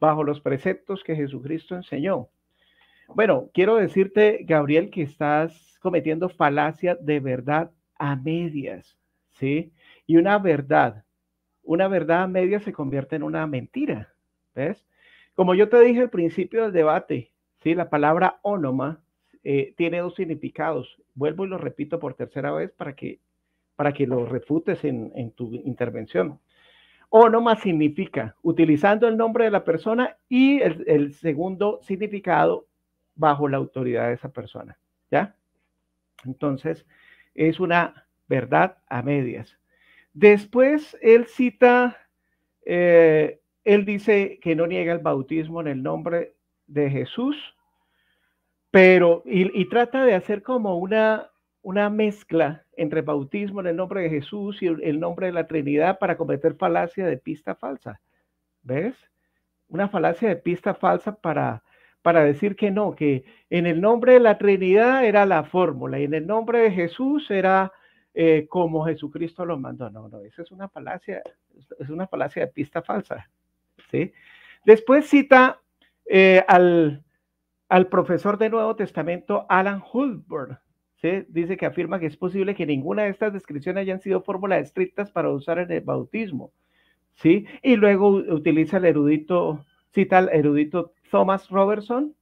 bajo los preceptos que Jesucristo enseñó. Bueno, quiero decirte, Gabriel, que estás cometiendo falacia de verdad a medias, ¿sí? Y una verdad a medias se convierte en una mentira, ¿ves? Como yo te dije al principio del debate, ¿sí? La palabra ónoma tiene 2 significados. Vuelvo y lo repito por tercera vez para que lo refutes en tu intervención. Ónoma significa utilizando el nombre de la persona y el segundo significado bajo la autoridad de esa persona, ¿ya? Entonces, es una verdad a medias. Después, él cita, él dice que no niega el bautismo en el nombre de Jesús, pero, y trata de hacer como una mezcla entre bautismo en el nombre de Jesús y el nombre de la Trinidad para cometer falacia de pista falsa. ¿Ves? Una falacia de pista falsa para decir que no, que en el nombre de la Trinidad era la fórmula y en el nombre de Jesús era como Jesucristo lo mandó. No, esa es una falacia de pista falsa, ¿sí? Después cita al profesor del Nuevo Testamento, Alan Hultberg, ¿sí? Dice que afirma que es posible que ninguna de estas descripciones hayan sido fórmulas estrictas para usar en el bautismo, ¿sí? Y luego cita al erudito Thomas Robertson,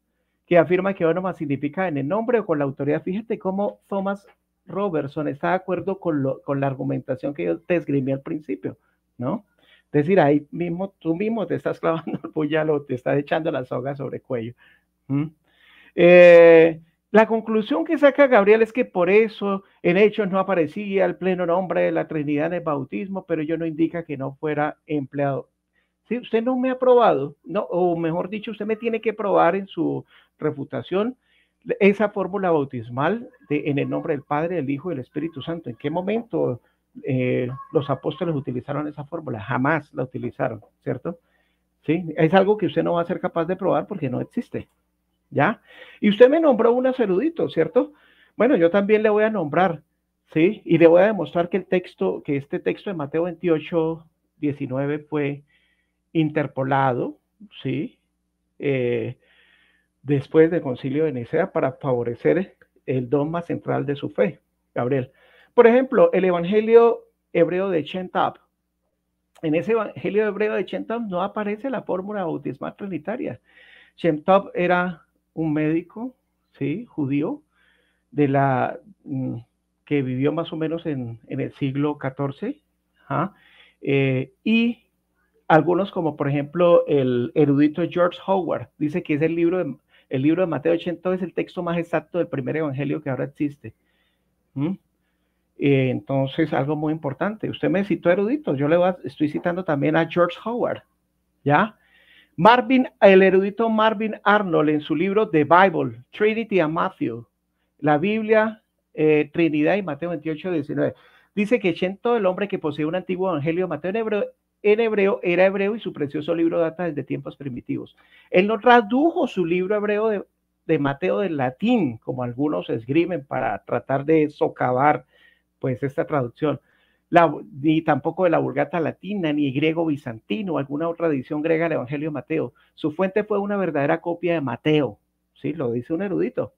que afirma que ónoma significa en el nombre o con la autoridad. Fíjate cómo Thomas Robertson está de acuerdo con la argumentación que yo te esgrimí al principio, ¿no? Es decir, ahí mismo, tú mismo te estás clavando el puñal o te estás echando la soga sobre el cuello. La conclusión que saca Gabriel es que por eso en Hechos no aparecía el pleno nombre de la Trinidad en el bautismo, pero ello no indica que no fuera empleado. Si usted no me ha probado, no, o mejor dicho, usted me tiene que probar en su refutación esa fórmula bautismal en el nombre del Padre, del Hijo y del Espíritu Santo. ¿En qué momento los apóstoles utilizaron esa fórmula? Jamás la utilizaron, ¿cierto? ¿Sí? Es algo que usted no va a ser capaz de probar porque no existe, ¿ya? Y usted me nombró unos eruditos, ¿cierto? Bueno, yo también le voy a nombrar, ¿sí? Y le voy a demostrar que este texto de Mateo 28, 19 fue interpolado, ¿sí? Después del Concilio de Nicea para favorecer el dogma central de su fe, Gabriel. Por ejemplo, el Evangelio hebreo de Shem Tab. En ese Evangelio hebreo de Shem Tab no aparece la fórmula bautismal trinitaria. Shem Tab era un médico, ¿sí? Judío, que vivió más o menos en el siglo XIV, y algunos, como por ejemplo el erudito George Howard, dice que es el libro de Mateo 80 es el texto más exacto del primer evangelio que ahora existe. Entonces, algo muy importante. Usted me citó eruditos, yo estoy citando también a George Howard, ¿ya? El erudito Marvin Arnold, en su libro The Bible, Trinity and Matthew, la Biblia, Trinidad y Mateo 28, 19, dice que Shento, el hombre que posee un antiguo evangelio, Mateo en hebreo, era hebreo y su precioso libro data desde tiempos primitivos. Él no tradujo su libro hebreo de Mateo del latín, como algunos esgrimen para tratar de socavar pues esta traducción, ni tampoco de la Vulgata latina, ni griego bizantino, alguna otra edición griega del Evangelio de Mateo. Su fuente fue una verdadera copia de Mateo, ¿sí? Lo dice un erudito,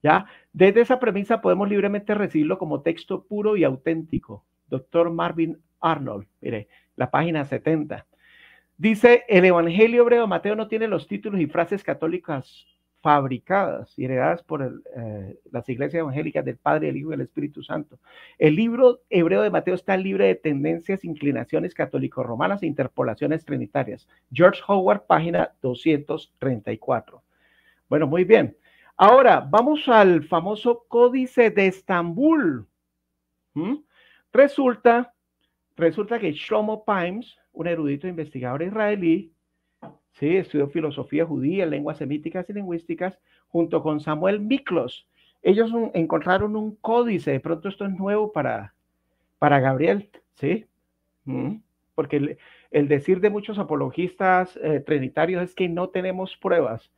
¿ya? Desde esa premisa podemos libremente recibirlo como texto puro y auténtico. Doctor Marvin Arnold, mire, la página 70. Dice, el Evangelio hebreo de Mateo no tiene los títulos y frases católicas fabricadas y heredadas por las iglesias evangélicas del Padre, el Hijo y el Espíritu Santo. El libro hebreo de Mateo está libre de tendencias, inclinaciones católico-romanas e interpolaciones trinitarias. George Howard, página 234. Bueno, muy bien. Ahora, vamos al famoso Códice de Estambul. Resulta que Shlomo Pimes, un erudito investigador israelí, ¿sí? Estudió filosofía judía, lenguas semíticas y lingüísticas, junto con Samuel Miklos. Ellos encontraron un códice, de pronto esto es nuevo para Gabriel, ¿sí? Porque el decir de muchos apologistas trinitarios es que no tenemos pruebas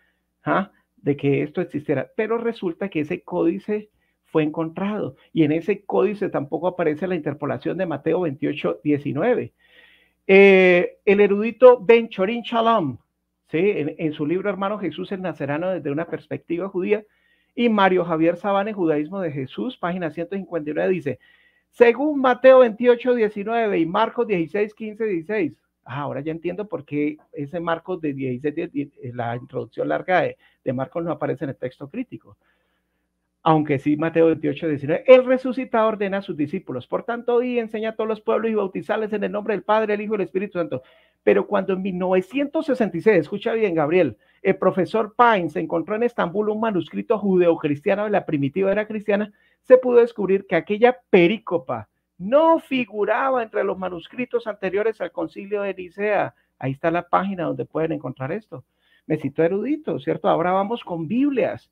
de que esto existiera, pero resulta que ese códice fue encontrado, y en ese códice tampoco aparece la interpolación de Mateo 28, 19. El erudito Ben Chorin Shalom, ¿sí? en su libro Hermano Jesús el Nazareno desde una perspectiva judía, y Mario Javier Sabane, Judaísmo de Jesús, página 159, dice, según Mateo 28, 19 y Marcos 16, 15, 16. Ahora ya entiendo por qué ese Marcos de 16, la introducción larga de Marcos no aparece en el texto crítico. Aunque sí, Mateo 28, 19, el resucitado ordena a sus discípulos, por tanto, y enseña a todos los pueblos y bautizarles en el nombre del Padre, el Hijo y el Espíritu Santo. Pero cuando en 1966, escucha bien, Gabriel, el profesor Pines encontró en Estambul un manuscrito judeocristiano de la primitiva era cristiana, se pudo descubrir que aquella perícopa no figuraba entre los manuscritos anteriores al concilio de Nicea. Ahí está la página donde pueden encontrar esto. Me citó erudito, ¿cierto? Ahora vamos con Biblias.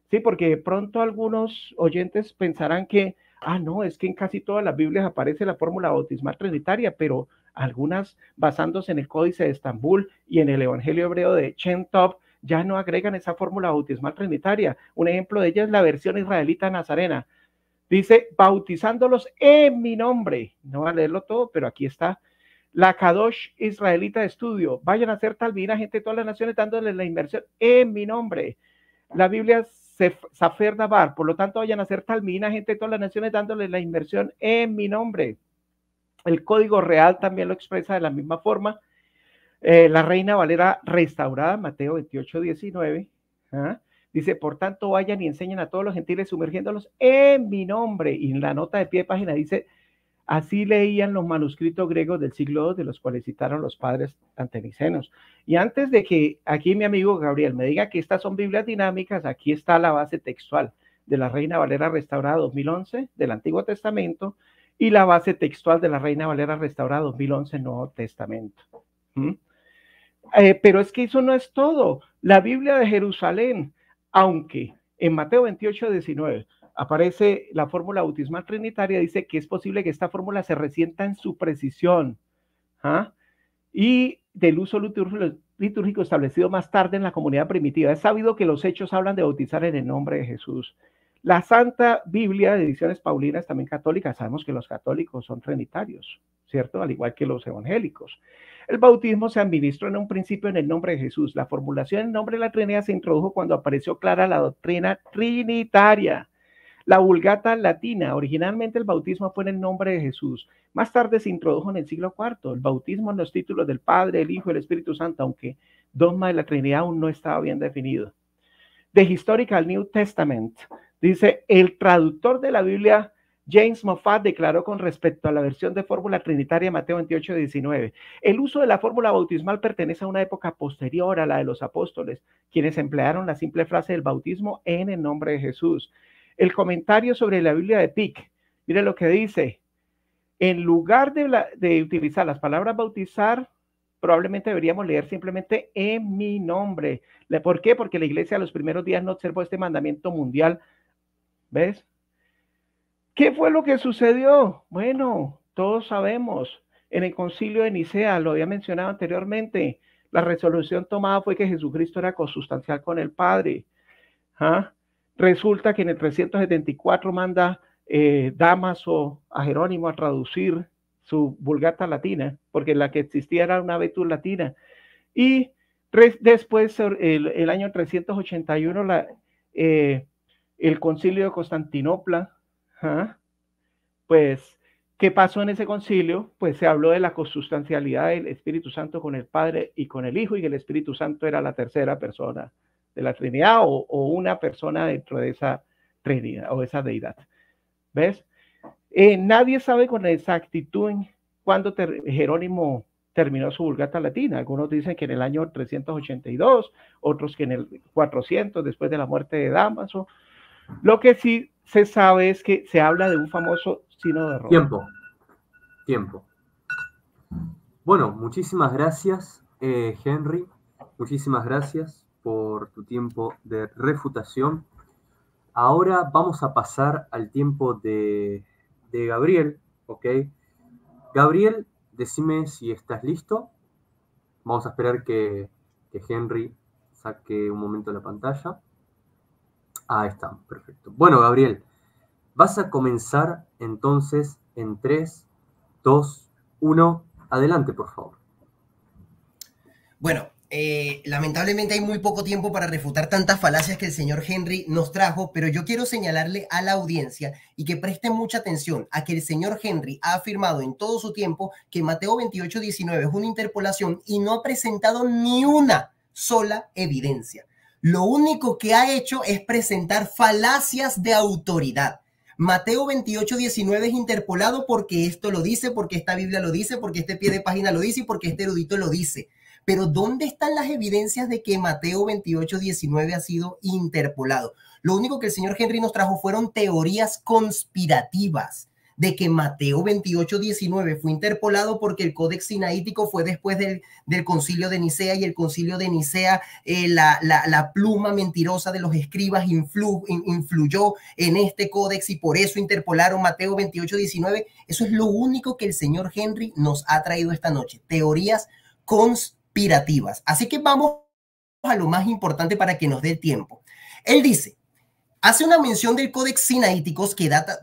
Sí, porque de pronto algunos oyentes pensarán que, no, es que en casi todas las Biblias aparece la fórmula bautismal trinitaria, pero algunas, basándose en el Códice de Estambul y en el Evangelio hebreo de Shem Tov, ya no agregan esa fórmula bautismal trinitaria. Un ejemplo de ella es la versión israelita nazarena. Dice, bautizándolos en mi nombre. No voy a leerlo todo, pero aquí está. La Kadosh israelita de estudio. Vayan a hacer talmina, gente de todas las naciones, dándoles la inmersión en mi nombre. La Biblia Safer Dabar, por lo tanto vayan a hacer talmina, gente de todas las naciones, dándole la inmersión en mi nombre. El Código Real también lo expresa de la misma forma. La Reina Valera restaurada, Mateo 28, 19, dice, por tanto vayan y enseñen a todos los gentiles sumergiéndolos en mi nombre. Y en la nota de pie de página dice, Así leían los manuscritos griegos del siglo II, de los cuales citaron los padres antenicenos. Y antes de que aquí mi amigo Gabriel me diga que estas son Biblias dinámicas, aquí está la base textual de la Reina Valera Restaurada 2011 del Antiguo Testamento y la base textual de la Reina Valera Restaurada 2011 Nuevo Testamento. Pero es que eso no es todo. La Biblia de Jerusalén, aunque en Mateo 28, 19 aparece la fórmula bautismal trinitaria, dice que es posible que esta fórmula se resienta en su precisión y del uso litúrgico establecido más tarde en la comunidad primitiva. Es sabido que los hechos hablan de bautizar en el nombre de Jesús. La Santa Biblia de ediciones paulinas, también católicas, sabemos que los católicos son trinitarios, ¿cierto? Al igual que los evangélicos. El bautismo se administró en un principio en el nombre de Jesús. La formulación en nombre de la Trinidad se introdujo cuando apareció clara la doctrina trinitaria. La Vulgata latina, originalmente el bautismo fue en el nombre de Jesús. Más tarde se introdujo en el siglo IV. El bautismo en los títulos del Padre, el Hijo y el Espíritu Santo, aunque dogma de la Trinidad aún no estaba bien definido. The Historical New Testament, dice, el traductor de la Biblia, James Moffat, declaró con respecto a la versión de fórmula trinitaria Mateo 28, 19. El uso de la fórmula bautismal pertenece a una época posterior a la de los apóstoles, quienes emplearon la simple frase del bautismo en el nombre de Jesús. El comentario sobre la Biblia de Pick, mire lo que dice. En lugar de utilizar las palabras bautizar, probablemente deberíamos leer simplemente en mi nombre. ¿Por qué? Porque la iglesia en los primeros días no observó este mandamiento mundial. ¿Ves? ¿Qué fue lo que sucedió? Bueno, todos sabemos. En el concilio de Nicea, lo había mencionado anteriormente, la resolución tomada fue que Jesucristo era consustancial con el Padre. Resulta que en el 374 manda Dámaso a Jerónimo a traducir su Vulgata latina, porque la que existía era una Vetus latina. Y después, el año 381, el concilio de Constantinopla, pues, ¿qué pasó en ese concilio? Pues se habló de la consustancialidad del Espíritu Santo con el Padre y con el Hijo, y que el Espíritu Santo era la tercera persona de la Trinidad o una persona dentro de esa Trinidad o esa deidad. ¿Ves? Nadie sabe con exactitud cuándo Jerónimo terminó su Vulgata latina. Algunos dicen que en el año 382, otros que en el 400, después de la muerte de Dámaso. Lo que sí se sabe es que se habla de un famoso sínodo de Roma. Tiempo. Bueno, muchísimas gracias, Henry. Muchísimas gracias por tu tiempo de refutación. Ahora vamos a pasar al tiempo de Gabriel, ¿ok? Gabriel, decime si estás listo. Vamos a esperar que Henry saque un momento la pantalla. Ahí está, perfecto. Bueno, Gabriel, vas a comenzar entonces en 3, 2, 1. Adelante, por favor. Bueno, lamentablemente hay muy poco tiempo para refutar tantas falacias que el señor Henry nos trajo, pero yo quiero señalarle a la audiencia y que preste mucha atención a que el señor Henry ha afirmado en todo su tiempo que Mateo 28, 19 es una interpolación y no ha presentado ni una sola evidencia. Lo único que ha hecho es presentar falacias de autoridad. Mateo 28, 19 es interpolado porque esto lo dice, porque esta Biblia lo dice, porque este pie de página lo dice y porque este erudito lo dice. Pero ¿dónde están las evidencias de que Mateo 28, 19 ha sido interpolado? Lo único que el señor Henry nos trajo fueron teorías conspirativas de que Mateo 28, 19 fue interpolado porque el Códex Sinaítico fue después del concilio de Nicea, y el concilio de Nicea, la pluma mentirosa de los escribas influyó en este códex y por eso interpolaron Mateo 28, 19. Eso es lo único que el señor Henry nos ha traído esta noche, teorías conspirativas. Así que vamos a lo más importante para que nos dé tiempo. Él dice, hace una mención del Códex Sinaíticos que data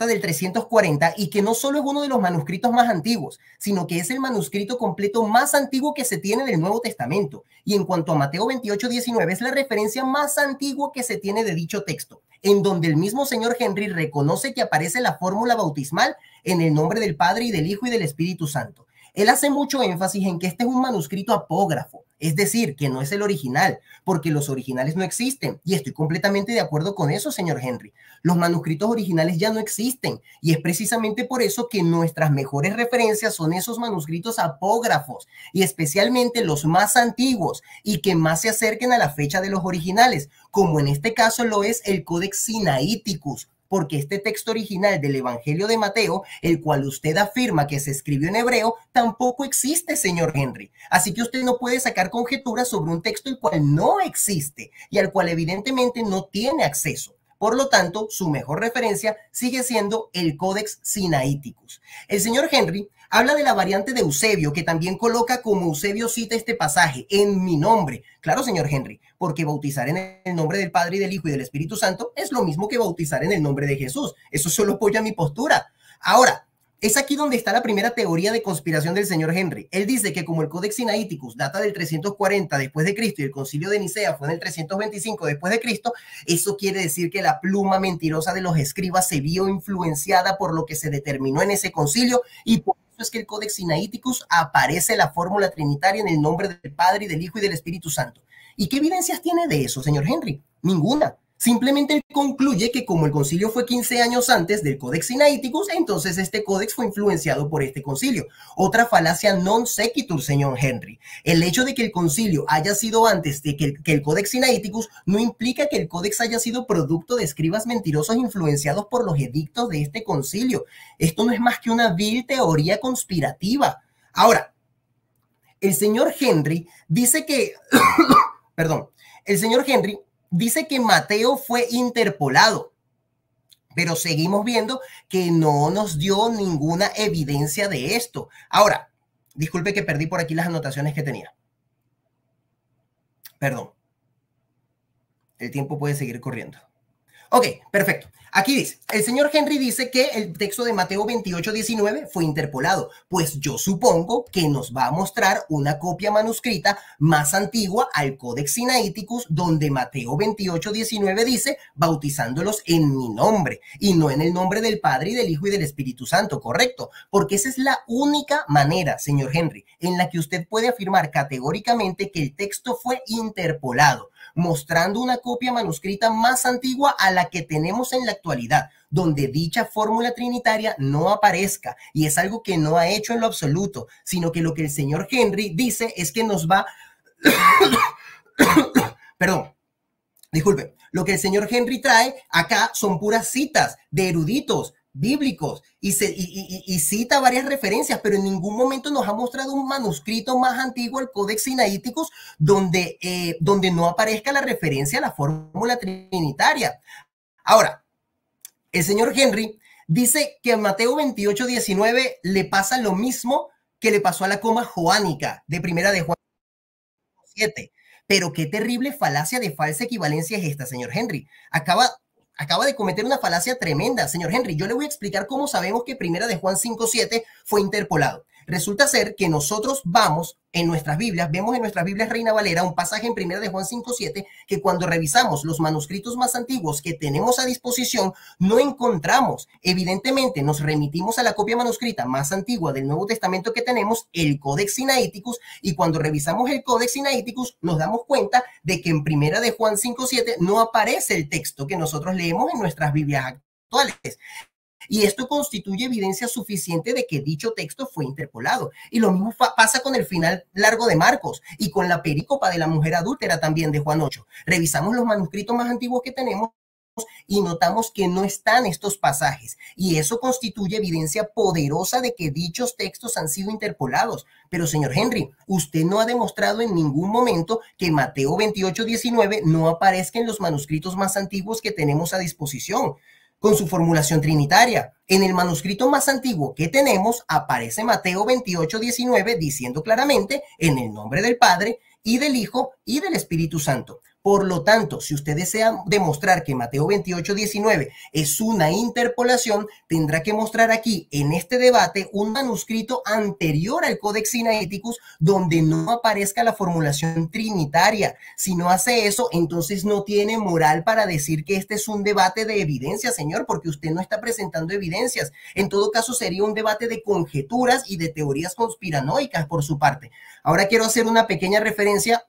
del 340 y que no solo es uno de los manuscritos más antiguos, sino que es el manuscrito completo más antiguo que se tiene del Nuevo Testamento. Y en cuanto a Mateo 28, 19, es la referencia más antigua que se tiene de dicho texto, en donde el mismo señor Henry reconoce que aparece la fórmula bautismal en el nombre del Padre y del Hijo y del Espíritu Santo. Él hace mucho énfasis en que este es un manuscrito apógrafo, es decir, que no es el original, porque los originales no existen. Y estoy completamente de acuerdo con eso, señor Henry. Los manuscritos originales ya no existen y es precisamente por eso que nuestras mejores referencias son esos manuscritos apógrafos y especialmente los más antiguos y que más se acerquen a la fecha de los originales, como en este caso lo es el Codex Sinaiticus, porque este texto original del Evangelio de Mateo, el cual usted afirma que se escribió en hebreo, tampoco existe, señor Henry. Así que usted no puede sacar conjeturas sobre un texto el cual no existe y al cual evidentemente no tiene acceso. Por lo tanto, su mejor referencia sigue siendo el Codex Sinaiticus. El señor Henry habla de la variante de Eusebio, que también coloca como Eusebio cita este pasaje, en mi nombre. Claro, señor Henry, porque bautizar en el nombre del Padre y del Hijo y del Espíritu Santo es lo mismo que bautizar en el nombre de Jesús. Eso solo apoya mi postura. Ahora, es aquí donde está la primera teoría de conspiración del señor Henry. Él dice que como el Codex Sinaiticus data del 340 después de Cristo y el Concilio de Nicea fue en el 325 después de Cristo, eso quiere decir que la pluma mentirosa de los escribas se vio influenciada por lo que se determinó en ese concilio y por eso es que el Codex Sinaiticus aparece la fórmula trinitaria en el nombre del Padre y del Hijo y del Espíritu Santo. ¿Y qué evidencias tiene de eso, señor Henry? Ninguna. Simplemente concluye que como el concilio fue 15 años antes del Codex Sinaiticus, entonces este códex fue influenciado por este concilio. Otra falacia non sequitur, señor Henry. El hecho de que el concilio haya sido antes de que el Codex Sinaiticus no implica que el códex haya sido producto de escribas mentirosos influenciados por los edictos de este concilio. Esto no es más que una vil teoría conspirativa. Ahora, el señor Henry dice que... perdón, el señor Henry dice que Mateo fue interpolado, pero seguimos viendo que no nos dio ninguna evidencia de esto. Ahora, disculpe que perdí por aquí las anotaciones que tenía. Perdón. El tiempo puede seguir corriendo. Ok, perfecto. Aquí dice, el señor Henry dice que el texto de Mateo 28:19 fue interpolado. Pues yo supongo que nos va a mostrar una copia manuscrita más antigua al Codex Sinaiticus, donde Mateo 28:19 dice, bautizándolos en mi nombre, y no en el nombre del Padre y del Hijo y del Espíritu Santo, ¿correcto? Porque esa es la única manera, señor Henry, en la que usted puede afirmar categóricamente que el texto fue interpolado, mostrando una copia manuscrita más antigua a la que tenemos en la actualidad, donde dicha fórmula trinitaria no aparezca, y es algo que no ha hecho en lo absoluto, sino que lo que el señor Henry dice es que nos va... Perdón, disculpe, lo que el señor Henry trae acá son puras citas de eruditos bíblicos y cita varias referencias, pero en ningún momento nos ha mostrado un manuscrito más antiguo, el Codex Sinaiticus, donde no aparezca la referencia a la fórmula trinitaria. Ahora, el señor Henry dice que a Mateo 28:19 le pasa lo mismo que le pasó a la coma joánica de Primera de Juan 7. Pero qué terrible falacia de falsa equivalencia es esta, señor Henry. Acaba de cometer una falacia tremenda, señor Henry. Yo le voy a explicar cómo sabemos que Primera de Juan 5:7 fue interpolado. Resulta ser que nosotros vemos en nuestras Biblias Reina Valera, un pasaje en Primera de Juan 5:7, que cuando revisamos los manuscritos más antiguos que tenemos a disposición, no encontramos. Evidentemente, nos remitimos a la copia manuscrita más antigua del Nuevo Testamento que tenemos, el Codex Sinaiticus, y cuando revisamos el Codex Sinaiticus, nos damos cuenta de que en Primera de Juan 5:7 no aparece el texto que nosotros leemos en nuestras Biblias actuales. Y esto constituye evidencia suficiente de que dicho texto fue interpolado. Y lo mismo pasa con el final largo de Marcos y con la perícopa de la mujer adúltera también de Juan 8. Revisamos los manuscritos más antiguos que tenemos y notamos que no están estos pasajes. Y eso constituye evidencia poderosa de que dichos textos han sido interpolados. Pero, señor Henry, usted no ha demostrado en ningún momento que Mateo 28:19 no aparezca en los manuscritos más antiguos que tenemos a disposición con su formulación trinitaria. En el manuscrito más antiguo que tenemos aparece Mateo 28:19 diciendo claramente en el nombre del Padre y del Hijo y del Espíritu Santo. Por lo tanto, si usted desea demostrar que Mateo 28:19 es una interpolación, tendrá que mostrar aquí en este debate un manuscrito anterior al Codex Sinaiticus donde no aparezca la formulación trinitaria. Si no hace eso, entonces no tiene moral para decir que este es un debate de evidencia, señor, porque usted no está presentando evidencias. En todo caso, sería un debate de conjeturas y de teorías conspiranoicas por su parte. Ahora quiero hacer una pequeña referencia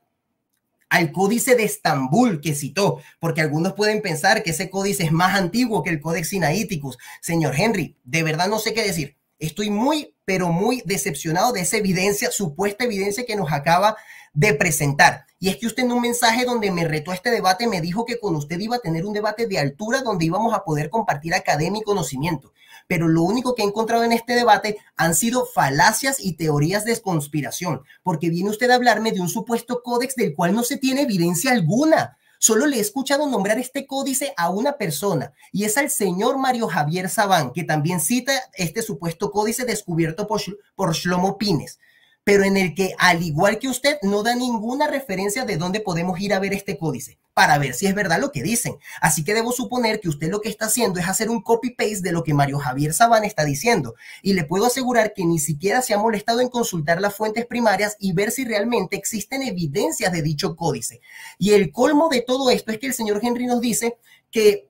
al Códice de Estambul que citó, porque algunos pueden pensar que ese códice es más antiguo que el Codex Sinaiticus. Señor Henry, de verdad no sé qué decir. Estoy muy, pero muy decepcionado de esa evidencia, supuesta evidencia que nos acaba de presentar. Y es que usted en un mensaje donde me retó a este debate me dijo que con usted iba a tener un debate de altura donde íbamos a poder compartir academia y conocimiento. Pero lo único que he encontrado en este debate han sido falacias y teorías de conspiración, porque viene usted a hablarme de un supuesto códex del cual no se tiene evidencia alguna. Solo le he escuchado nombrar este códice a una persona, y es al señor Mario Javier Sabán, que también cita este supuesto códice descubierto por Shlomo Pines, pero en el que, al igual que usted, no da ninguna referencia de dónde podemos ir a ver este códice, para ver si es verdad lo que dicen. Así que debo suponer que usted lo que está haciendo es hacer un copy-paste de lo que Mario Javier Sabán está diciendo, y le puedo asegurar que ni siquiera se ha molestado en consultar las fuentes primarias y ver si realmente existen evidencias de dicho códice. Y el colmo de todo esto es que el señor Henry nos dice que...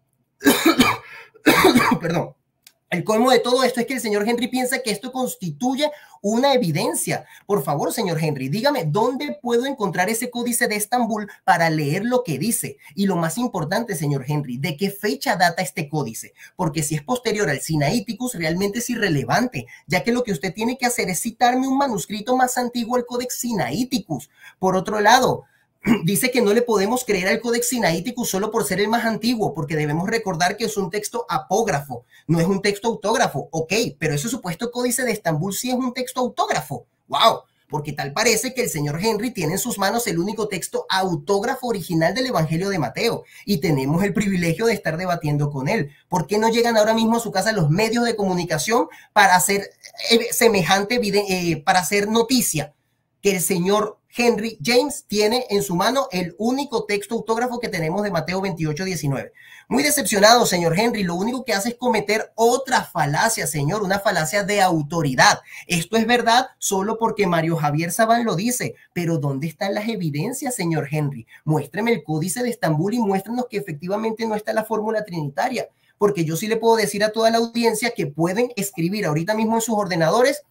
perdón. El colmo de todo esto es que el señor Henry piensa que esto constituye una evidencia. Por favor, señor Henry, dígame dónde puedo encontrar ese códice de Estambul para leer lo que dice. Y lo más importante, señor Henry, ¿de qué fecha data este códice? Porque si es posterior al Sinaiticus, realmente es irrelevante, ya que lo que usted tiene que hacer es citarme un manuscrito más antiguo al Codex Sinaiticus. Por otro lado, dice que no le podemos creer al Codex Sinaiticus solo por ser el más antiguo, porque debemos recordar que es un texto apógrafo, no es un texto autógrafo. Ok, pero ese supuesto Códice de Estambul sí es un texto autógrafo. ¡Wow! Porque tal parece que el señor Henry tiene en sus manos el único texto autógrafo original del Evangelio de Mateo, y tenemos el privilegio de estar debatiendo con él. ¿Por qué no llegan ahora mismo a su casa los medios de comunicación para hacer semejante, para hacer noticia que el señor Henry James tiene en su mano el único texto autógrafo que tenemos de Mateo 28:19? Muy decepcionado, señor Henry. Lo único que hace es cometer otra falacia, señor, una falacia de autoridad. Esto es verdad solo porque Mario Javier Sabán lo dice, pero ¿dónde están las evidencias, señor Henry? Muéstreme el Códice de Estambul y muéstrenos que efectivamente no está la fórmula trinitaria, porque yo sí le puedo decir a toda la audiencia que pueden escribir ahorita mismo en sus ordenadores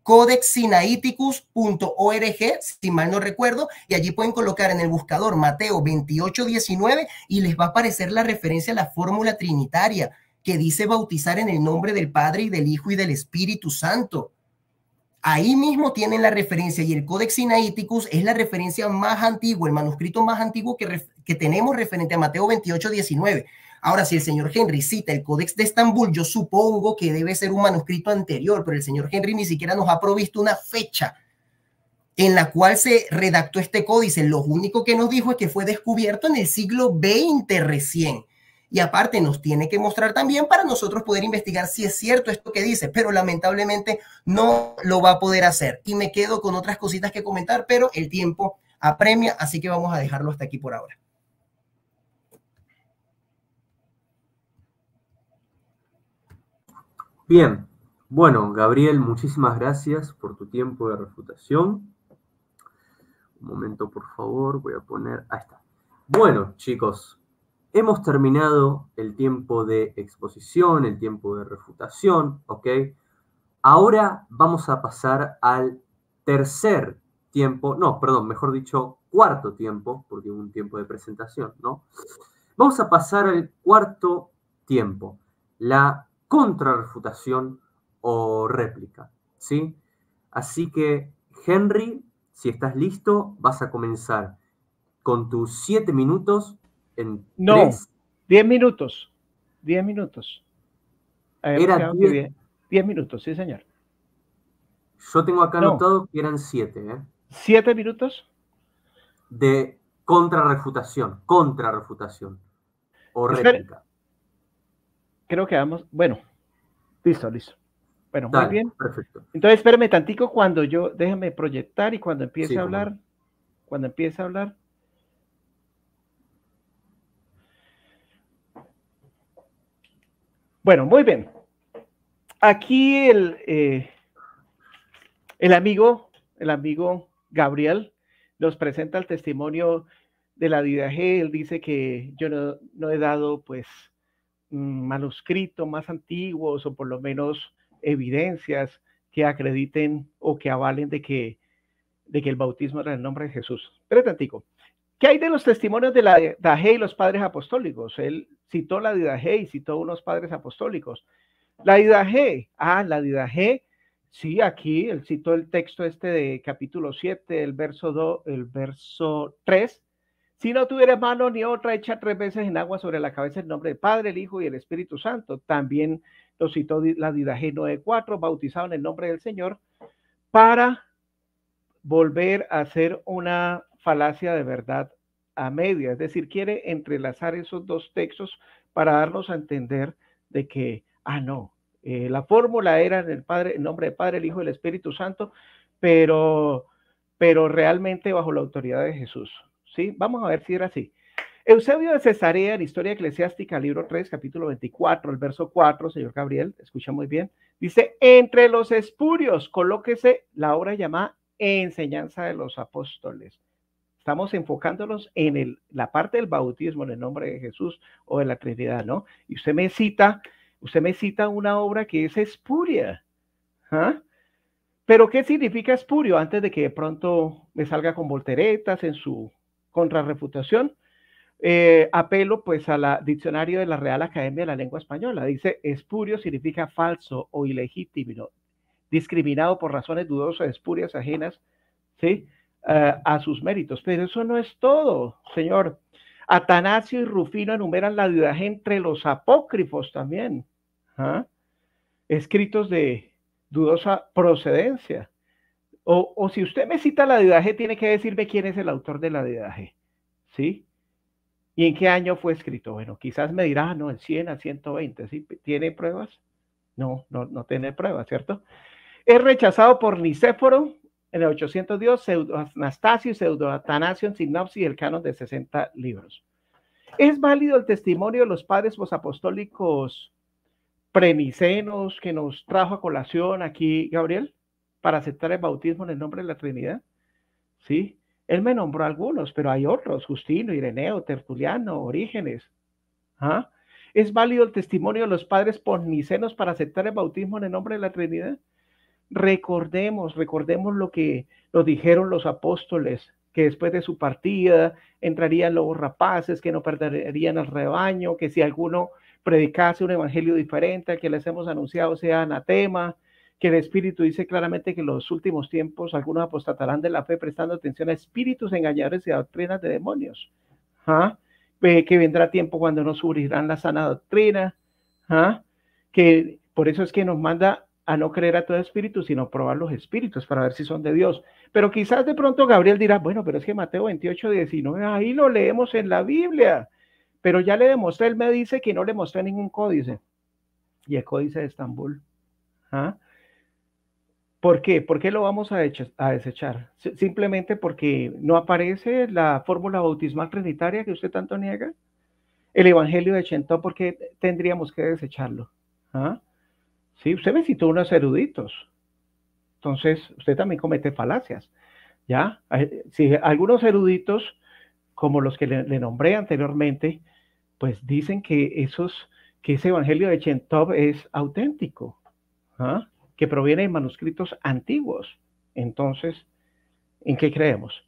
codexsinaiticus.org, si mal no recuerdo, y allí pueden colocar en el buscador Mateo 28:19 y les va a aparecer la referencia a la fórmula trinitaria que dice bautizar en el nombre del Padre y del Hijo y del Espíritu Santo. Ahí mismo tienen la referencia, y el Codex Sinaiticus es la referencia más antigua, el manuscrito más antiguo que tenemos referente a Mateo 28:19. Ahora, si el señor Henry cita el Códex de Estambul, yo supongo que debe ser un manuscrito anterior, pero el señor Henry ni siquiera nos ha provisto una fecha en la cual se redactó este códice. Lo único que nos dijo es que fue descubierto en el siglo XX recién. Y aparte nos tiene que mostrar también para nosotros poder investigar si es cierto esto que dice, pero lamentablemente no lo va a poder hacer. Y me quedo con otras cositas que comentar, pero el tiempo apremia, así que vamos a dejarlo hasta aquí por ahora. Bien, bueno, Gabriel, muchísimas gracias por tu tiempo de refutación. Un momento, por favor, voy a poner... Ahí está. Bueno, chicos, hemos terminado el tiempo de exposición, el tiempo de refutación, ¿ok? Ahora vamos a pasar al tercer tiempo, no, perdón, mejor dicho, cuarto tiempo, porque hubo un tiempo de presentación, ¿no? Vamos a pasar al cuarto tiempo, la contrarrefutación o réplica, ¿sí? Así que, Henry, si estás listo, vas a comenzar con tus 7 minutos en 3. 10 minutos. 10 minutos. Era 10 minutos, sí, señor. Yo tengo acá anotado que eran 7, ¿eh? 7 minutos. De contrarrefutación o réplica. Creo que vamos, bueno, listo. Bueno, dale, muy bien. Perfecto. Entonces, espérame tantico déjame proyectar y cuando empiece a hablar, Bueno, muy bien. Aquí el amigo Gabriel nos presenta el testimonio de la Didache. Él dice que yo no he dado pues manuscritos más antiguos o por lo menos evidencias que acrediten o que avalen de que el bautismo era en el nombre de Jesús. Pero tantico, ¿qué hay de los testimonios de la Didache y los padres apostólicos? Él citó la Didache y citó unos padres apostólicos. La Didache, la Didache, sí, aquí él citó el texto de capítulo 7, el verso 3. Si no tuviera mano ni otra, echa 3 veces en agua sobre la cabeza en nombre del Padre, el Hijo y el Espíritu Santo. También lo citó la Didache 9:4, bautizado en el nombre del Señor, para volver a hacer una falacia de verdad a media. Es decir, quiere entrelazar esos dos textos para darnos a entender de que, la fórmula era en nombre del Padre, el Hijo y el Espíritu Santo, pero realmente bajo la autoridad de Jesús. ¿Sí? Vamos a ver si era así. Eusebio de Cesarea, en Historia Eclesiástica, libro 3, capítulo 24, el verso 4, señor Gabriel, escucha muy bien, dice, entre los espurios, colóquese la obra llamada Enseñanza de los Apóstoles. Estamos enfocándonos en la parte del bautismo en el nombre de Jesús o de la Trinidad, ¿no? Y usted me cita una obra que es espuria. ¿Ah? Pero ¿qué significa espurio? Antes de que de pronto me salga con volteretas en su contrarrefutación, apelo pues al diccionario de la Real Academia de la Lengua Española. Dice, espurio significa falso o ilegítimo, discriminado por razones dudosas, espurias, ajenas, ¿sí? A sus méritos. Pero eso no es todo, señor. Atanasio y Rufino enumeran la Didache entre los apócrifos también. ¿Ah? Escritos de dudosa procedencia. O si usted me cita la Didache, tiene que decirme quién es el autor de la Didache. ¿Sí? ¿Y en qué año fue escrito? Bueno, quizás me dirá, no, en 100 a 120, ¿sí? ¿Tiene pruebas? No tiene pruebas, ¿cierto? Es rechazado por Nicéforo en el 802, Pseudo Anastasio y Pseudo Atanasio en sinopsis y el canon de 60 libros. ¿Es válido el testimonio de los padres apostólicos prenicenos que nos trajo a colación aquí Gabriel para aceptar el bautismo en el nombre de la Trinidad? Sí. Él me nombró algunos, pero hay otros, Justino, Ireneo, Tertuliano, Orígenes. ¿Ah? ¿Es válido el testimonio de los padres pornicenos para aceptar el bautismo en el nombre de la Trinidad? Recordemos lo que nos dijeron los apóstoles, que después de su partida entrarían lobos rapaces, que no perderían el rebaño, que si alguno predicase un evangelio diferente al que les hemos anunciado sea anatema, que el Espíritu dice claramente que en los últimos tiempos algunos apostatarán de la fe prestando atención a espíritus engañadores y a doctrinas de demonios. ¿Ah? Que vendrá tiempo cuando no sufrirán la sana doctrina. ¿Ah? Que por eso es que nos manda a no creer a todo espíritu, sino probar los espíritus para ver si son de Dios. Pero quizás de pronto Gabriel dirá, bueno, pero es que Mateo 28:19, ahí lo leemos en la Biblia. Pero ya le demostré, él me dice que no le mostré ningún códice. Y el códice de Estambul. ¿Ah? ¿Por qué? ¿Por qué lo vamos a desechar? Simplemente porque no aparece la fórmula bautismal trinitaria que usted tanto niega. El Evangelio de Chentó, ¿por qué tendríamos que desecharlo? ¿Ah? Sí, usted me citó unos eruditos. Entonces, usted también comete falacias. ¿Ya? Si algunos eruditos, como los que le nombré anteriormente, pues dicen que ese Evangelio de Chentó es auténtico. ¿Ah? Que proviene de manuscritos antiguos. Entonces, ¿en qué creemos?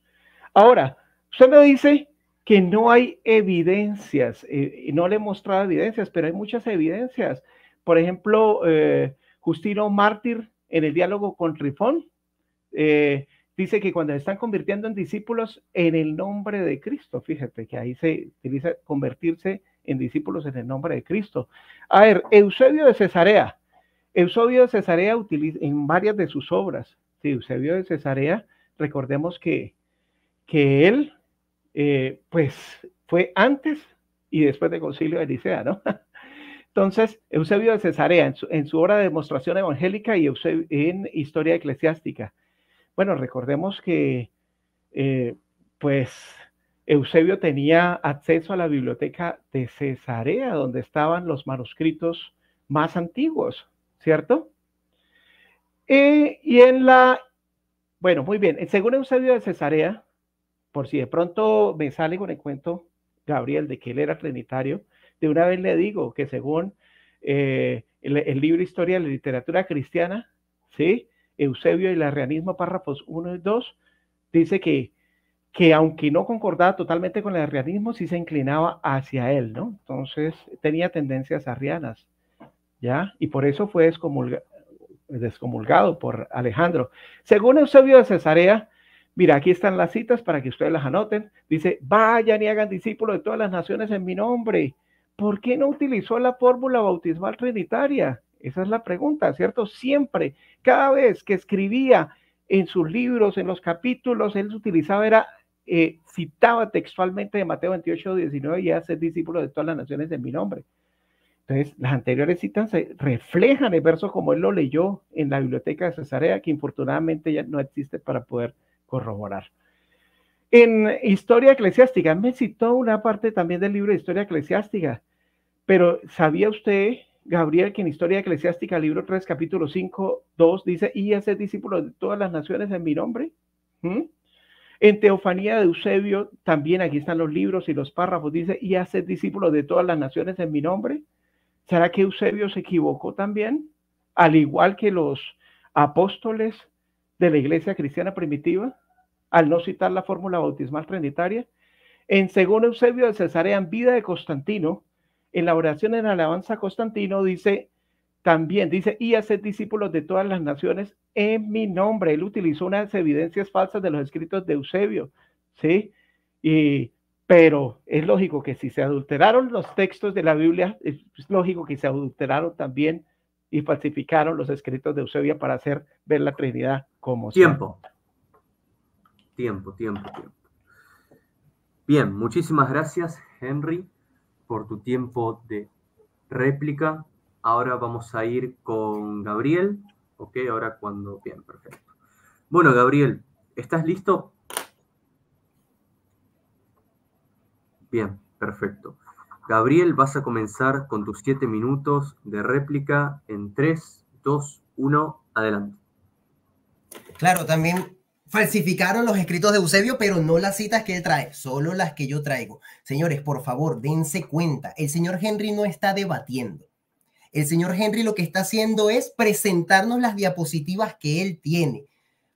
Ahora, usted me dice que no hay evidencias, no le he mostrado evidencias, pero hay muchas evidencias. Por ejemplo, Justino Mártir, en el diálogo con Trifón, dice que cuando se están convirtiendo en discípulos en el nombre de Cristo, fíjate que ahí se utiliza convertirse en discípulos en el nombre de Cristo. A ver, Eusebio de Cesarea utiliza en varias de sus obras. Sí, Eusebio de Cesarea, recordemos que él, pues, fue antes y después del Concilio de Nicea, ¿no? Entonces, Eusebio de Cesarea, en su obra de demostración evangélica y en Historia Eclesiástica. Bueno, recordemos que, pues, Eusebio tenía acceso a la biblioteca de Cesarea, donde estaban los manuscritos más antiguos, ¿cierto? Bueno, muy bien, según Eusebio de Cesarea, por si de pronto me sale con el cuento, Gabriel, de que él era trinitario, de una vez le digo que según el libro Historia de la Literatura Cristiana, ¿sí? Eusebio y el arrianismo, párrafos 1 y 2, dice que aunque no concordaba totalmente con el arrianismo, sí se inclinaba hacia él, ¿no? Entonces tenía tendencias arrianas, ¿ya? Y por eso fue descomulgado por Alejandro. Según Eusebio de Cesarea, mira, aquí están las citas para que ustedes las anoten. Dice, vayan y hagan discípulos de todas las naciones en mi nombre. ¿Por qué no utilizó la fórmula bautismal trinitaria? Esa es la pregunta, ¿cierto? Siempre, cada vez que escribía en sus libros, en los capítulos, él utilizaba, citaba textualmente de Mateo 28, 19, y hacer discípulos de todas las naciones en mi nombre. Entonces, las anteriores citas reflejan el verso como él lo leyó en la biblioteca de Cesarea, que infortunadamente ya no existe para poder corroborar. En Historia Eclesiástica, me citó una parte también del libro de Historia Eclesiástica, pero ¿sabía usted, Gabriel, que en Historia Eclesiástica, libro 3, capítulo 5, 2, dice, y hacer discípulos de todas las naciones en mi nombre? En Teofanía de Eusebio, también aquí están los libros y los párrafos, dice, y hacer discípulos de todas las naciones en mi nombre. ¿Será que Eusebio se equivocó también? Al igual que los apóstoles de la iglesia cristiana primitiva, al no citar la fórmula bautismal trinitaria. Según Eusebio de Cesarea, en vida de Constantino, en la oración en alabanza a Constantino, también dice, y hacer discípulos de todas las naciones en mi nombre. Él utilizó unas evidencias falsas de los escritos de Eusebio, ¿sí? Pero es lógico que si se adulteraron los textos de la Biblia, es lógico que se adulteraron también y falsificaron los escritos de Eusebio para hacer ver la Trinidad como tiempo. Bien, muchísimas gracias, Henry, por tu tiempo de réplica. Ahora vamos a ir con Gabriel. Ok, ahora cuando... Bien, perfecto. Bueno, Gabriel, ¿estás listo? Bien, perfecto. Gabriel, vas a comenzar con tus 7 minutos de réplica en 3, 2, 1, adelante. Claro, también falsificaron los escritos de Eusebio, pero no las citas que él trae, solo las que yo traigo. Señores, por favor, dense cuenta, el señor Henry no está debatiendo. El señor Henry lo que está haciendo es presentarnos las diapositivas que él tiene,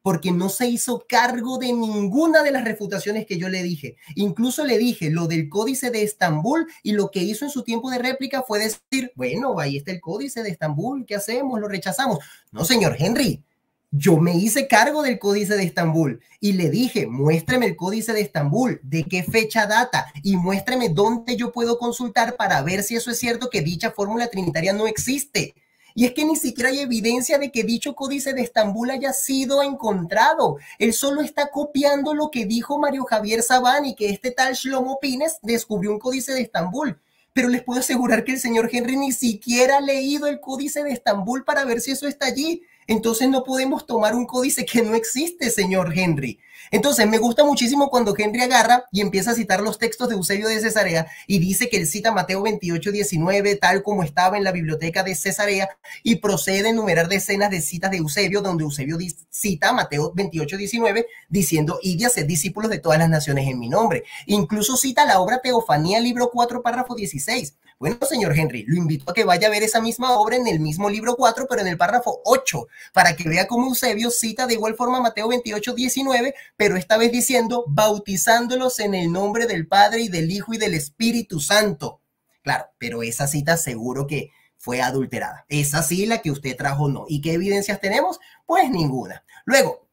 porque no se hizo cargo de ninguna de las refutaciones que yo le dije. Incluso le dije lo del Códice de Estambul, y lo que hizo en su tiempo de réplica fue decir, bueno, ahí está el Códice de Estambul, ¿qué hacemos? ¿Lo rechazamos? No, señor Henry, yo me hice cargo del Códice de Estambul y le dije, muéstreme el Códice de Estambul, de qué fecha data, y muéstreme dónde yo puedo consultar para ver si eso es cierto, que dicha fórmula trinitaria no existe. Y es que ni siquiera hay evidencia de que dicho Códice de Estambul haya sido encontrado. Él solo está copiando lo que dijo Mario Javier Sabani, que este tal Shlomo Pines descubrió un Códice de Estambul. Pero les puedo asegurar que el señor Henry ni siquiera ha leído el Códice de Estambul para ver si eso está allí. Entonces no podemos tomar un códice que no existe, señor Henry. Entonces me gusta muchísimo cuando Henry agarra y empieza a citar los textos de Eusebio de Cesarea y dice que él cita Mateo 28, 19, tal como estaba en la biblioteca de Cesarea, y procede a enumerar decenas de citas de Eusebio, donde Eusebio cita Mateo 28, 19, diciendo, id y haced discípulos de todas las naciones en mi nombre. Incluso cita la obra Teofanía, libro 4, párrafo 16. Bueno, señor Henry, lo invito a que vaya a ver esa misma obra en el mismo libro 4, pero en el párrafo 8, para que vea cómo Eusebio cita de igual forma Mateo 28, 19, pero esta vez diciendo, bautizándolos en el nombre del Padre y del Hijo y del Espíritu Santo. Claro, pero esa cita seguro que fue adulterada. Esa sí, la que usted trajo, no. ¿Y qué evidencias tenemos? Pues ninguna. Luego,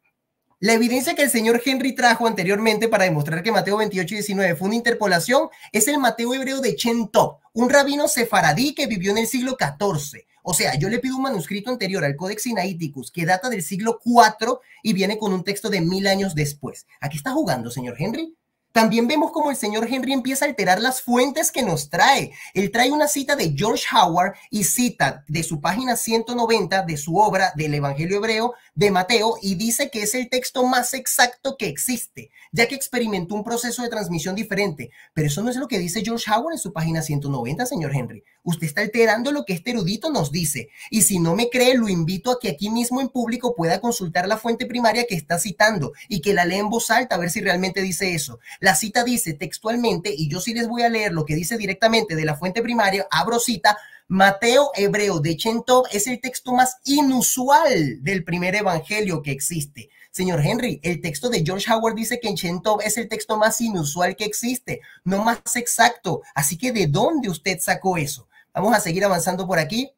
la evidencia que el señor Henry trajo anteriormente para demostrar que Mateo 28 y 19 fue una interpolación es el Mateo hebreo de Chen Top, un rabino sefaradí que vivió en el siglo XIV. O sea, yo le pido un manuscrito anterior al Codex Sinaiticus que data del siglo IV y viene con un texto de 1000 años después. ¿A qué está jugando, señor Henry? También vemos cómo el señor Henry empieza a alterar las fuentes que nos trae. Él trae una cita de George Howard y cita de su página 190 de su obra del Evangelio Hebreo de Mateo, y dice que es el texto más exacto que existe, ya que experimentó un proceso de transmisión diferente. Pero eso no es lo que dice George Howard en su página 190, señor Henry. Usted está alterando lo que este erudito nos dice. Y si no me cree, lo invito a que aquí mismo en público pueda consultar la fuente primaria que está citando y que la lea en voz alta a ver si realmente dice eso. La cita dice textualmente, y yo sí les voy a leer lo que dice directamente de la fuente primaria, abro cita: Mateo hebreo de Shem Tov es el texto más inusual del primer evangelio que existe. Señor Henry, el texto de George Howard dice que en Shem Tov es el texto más inusual que existe, no más exacto. Así que, ¿de dónde usted sacó eso? Vamos a seguir avanzando por aquí.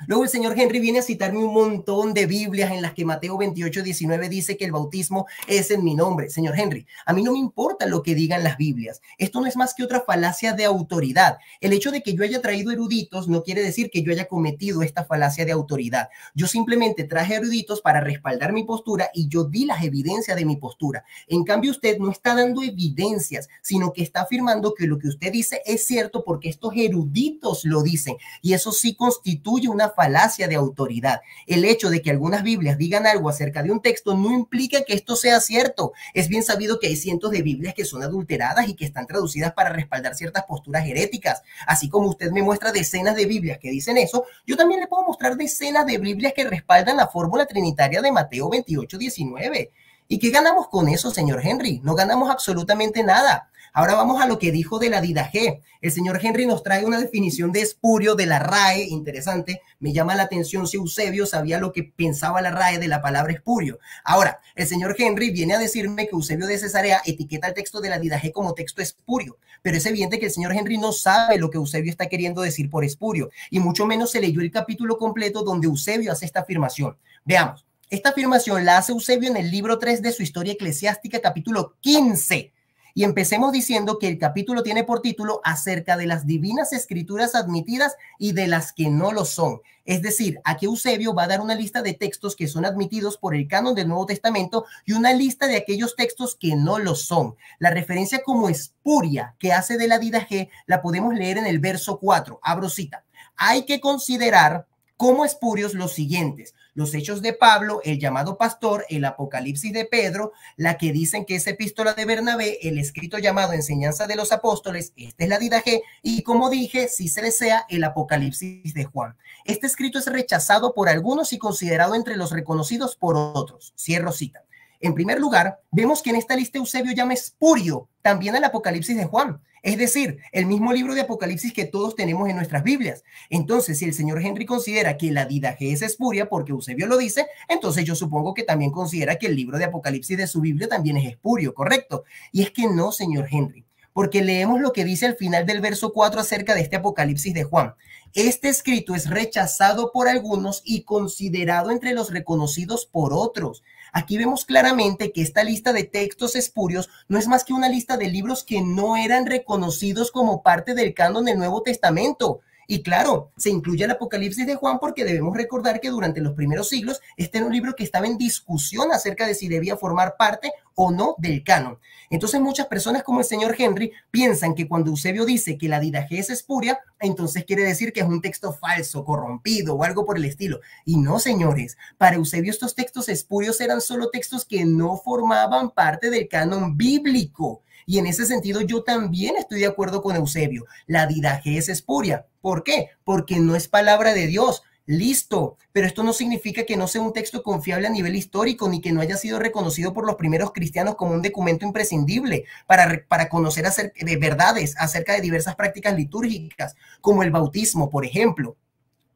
Luego el señor Henry viene a citarme un montón de Biblias en las que Mateo 28:19 dice que el bautismo es en mi nombre. Señor Henry, a mí no me importa lo que digan las Biblias. Esto no es más que otra falacia de autoridad. El hecho de que yo haya traído eruditos no quiere decir que yo haya cometido esta falacia de autoridad. Yo simplemente traje eruditos para respaldar mi postura y yo di las evidencias de mi postura. En cambio, usted no está dando evidencias, sino que está afirmando que lo que usted dice es cierto porque estos eruditos lo dicen. Y eso sí constituye una falacia de autoridad. El hecho de que algunas Biblias digan algo acerca de un texto no implica que esto sea cierto. Es bien sabido que hay cientos de Biblias que son adulteradas y que están traducidas para respaldar ciertas posturas heréticas. Así como usted me muestra decenas de Biblias que dicen eso, yo también le puedo mostrar decenas de Biblias que respaldan la fórmula trinitaria de Mateo 28:19. ¿Y qué ganamos con eso, señor Henry? No ganamos absolutamente nada. Ahora vamos a lo que dijo de la didaje. El señor Henry nos trae una definición de espurio de la RAE, interesante. Me llama la atención si Eusebio sabía lo que pensaba la RAE de la palabra espurio. Ahora, el señor Henry viene a decirme que Eusebio de Cesarea etiqueta el texto de la didaje como texto espurio, pero es evidente que el señor Henry no sabe lo que Eusebio está queriendo decir por espurio, y mucho menos se leyó el capítulo completo donde Eusebio hace esta afirmación. Veamos. Esta afirmación la hace Eusebio en el libro 3 de su Historia Eclesiástica, capítulo 15. Y empecemos diciendo que el capítulo tiene por título acerca de las divinas escrituras admitidas y de las que no lo son. Es decir, aquí Eusebio va a dar una lista de textos que son admitidos por el canon del Nuevo Testamento y una lista de aquellos textos que no lo son. La referencia como espuria que hace de la didaje la podemos leer en el verso 4. Abro cita. Hay que considerar como espurios los siguientes: los Hechos de Pablo, el llamado pastor, el Apocalipsis de Pedro, la que dicen que es epístola de Bernabé, el escrito llamado Enseñanza de los Apóstoles, esta es la didaje, y como dije, si se desea, el Apocalipsis de Juan. Este escrito es rechazado por algunos y considerado entre los reconocidos por otros. Cierro cita. En primer lugar, vemos que en esta lista Eusebio llama espurio también al Apocalipsis de Juan, es decir, el mismo libro de Apocalipsis que todos tenemos en nuestras Biblias. Entonces, si el señor Henry considera que la didaje es espuria porque Eusebio lo dice, entonces yo supongo que también considera que el libro de Apocalipsis de su Biblia también es espurio, ¿correcto? Y es que no, señor Henry, porque leemos lo que dice al final del verso 4 acerca de este Apocalipsis de Juan. Este escrito es rechazado por algunos y considerado entre los reconocidos por otros. Aquí vemos claramente que esta lista de textos espurios no es más que una lista de libros que no eran reconocidos como parte del canon del Nuevo Testamento. Y claro, se incluye el Apocalipsis de Juan porque debemos recordar que durante los primeros siglos este era un libro que estaba en discusión acerca de si debía formar parte o no del canon. Entonces muchas personas como el señor Henry piensan que cuando Eusebio dice que la didaje es espuria, entonces quiere decir que es un texto falso, corrompido o algo por el estilo. Y no, señores, para Eusebio estos textos espurios eran solo textos que no formaban parte del canon bíblico. Y en ese sentido yo también estoy de acuerdo con Eusebio. La didaje es espuria. ¿Por qué? Porque no es palabra de Dios. Listo, pero esto no significa que no sea un texto confiable a nivel histórico ni que no haya sido reconocido por los primeros cristianos como un documento imprescindible para conocer acerca de verdades acerca de diversas prácticas litúrgicas, como el bautismo, por ejemplo.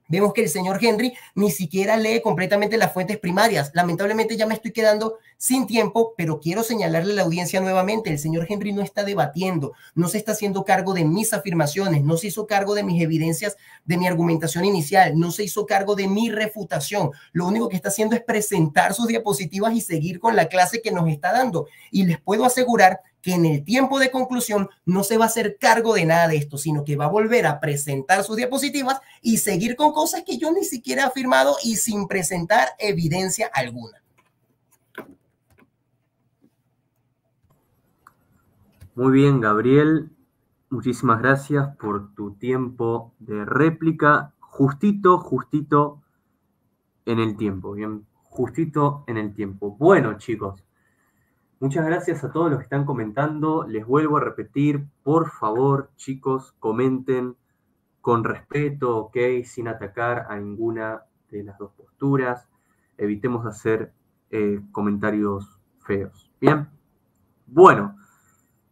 Vemos que el señor Henry ni siquiera lee completamente las fuentes primarias. Lamentablemente ya me estoy quedando sin tiempo, pero quiero señalarle a la audiencia nuevamente, el señor Henry no está debatiendo, no se está haciendo cargo de mis afirmaciones, no se hizo cargo de mis evidencias, de mi argumentación inicial, no se hizo cargo de mi refutación. Lo único que está haciendo es presentar sus diapositivas y seguir con la clase que nos está dando. Y les puedo asegurar que en el tiempo de conclusión no se va a hacer cargo de nada de esto, sino que va a volver a presentar sus diapositivas y seguir con cosas que yo ni siquiera he afirmado y sin presentar evidencia alguna. Muy bien, Gabriel. Muchísimas gracias por tu tiempo de réplica. Justito en el tiempo. Bien, justito en el tiempo. Bueno, chicos. Muchas gracias a todos los que están comentando. Les vuelvo a repetir, por favor, chicos, comenten con respeto, ¿ok? Sin atacar a ninguna de las dos posturas. Evitemos hacer comentarios feos. Bien, bueno,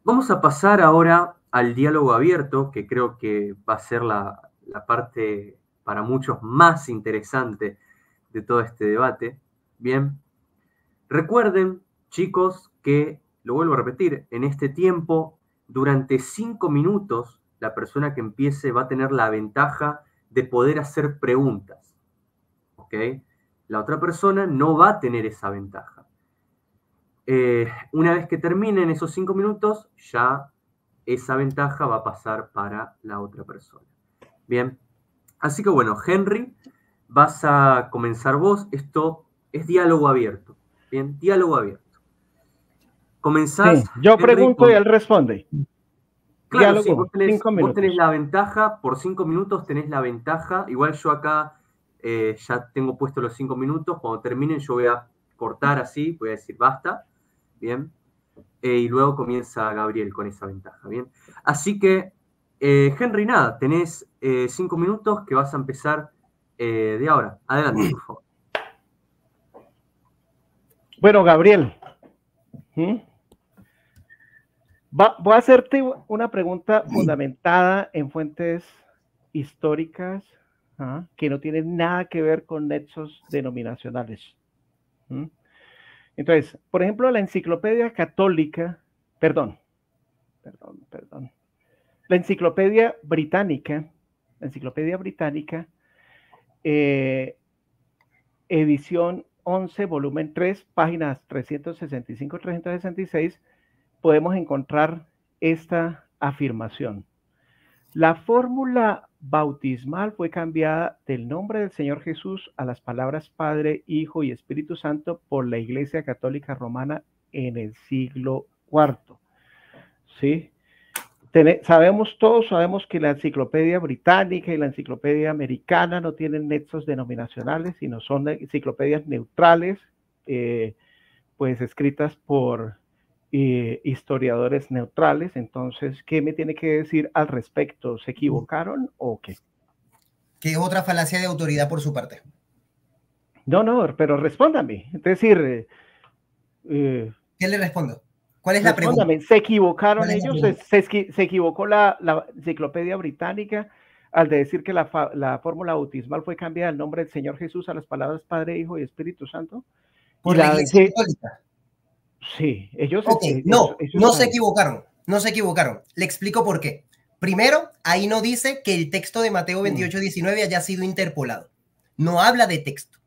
vamos a pasar ahora al diálogo abierto, que creo que va a ser la parte para muchos más interesante de todo este debate. Bien, recuerden, chicos, que, lo vuelvo a repetir, en este tiempo, durante 5 minutos, la persona que empiece va a tener la ventaja de poder hacer preguntas, ¿ok? La otra persona no va a tener esa ventaja. Una vez que terminen esos 5 minutos, ya esa ventaja va a pasar para la otra persona. Bien, así que bueno, Henry, vas a comenzar vos. Esto es diálogo abierto. Bien, diálogo abierto. Comenzás. Sí, yo Henry, pregunto y él responde. Claro, sí, Diálogo, 5 vos tenés minutos. la ventaja, por 5 minutos tenés la ventaja. Igual yo acá ya tengo puesto los 5 minutos. Cuando terminen yo voy a cortar así, voy a decir basta. Bien. Y luego comienza Gabriel con esa ventaja. Bien. Así que, Henry, nada, tenés 5 minutos que vas a empezar de ahora. Adelante, por favor. Bueno, Gabriel, voy a hacerte una pregunta fundamentada en fuentes históricas, que no tienen nada que ver con nexos denominacionales. Entonces, por ejemplo, la enciclopedia católica, perdón, la enciclopedia británica, edición 11, volumen 3, páginas 365-366, podemos encontrar esta afirmación. La fórmula bautismal fue cambiada del nombre del Señor Jesús a las palabras Padre, Hijo y Espíritu Santo por la Iglesia Católica Romana en el siglo IV. ¿Sí? Todos sabemos que la enciclopedia británica y la enciclopedia americana no tienen nexos denominacionales, sino son enciclopedias neutrales, pues escritas por historiadores neutrales. Entonces, ¿qué me tiene que decir al respecto? ¿Se equivocaron o qué? ¿Qué otra falacia de autoridad por su parte? No, pero respóndame. Es decir, ¿qué le respondo? ¿Cuál es la pregunta? ¿Se equivocaron ellos? ¿Se equivocó la enciclopedia británica al decir que la fórmula bautismal fue cambiada el nombre del Señor Jesús a las palabras Padre, Hijo y Espíritu Santo? Por la Iglesia Católica. Sí, ellos... Okay, no se equivocaron, no se equivocaron. Le explico por qué. Primero, ahí no dice que el texto de Mateo 28:19 haya sido interpolado. No habla de texto.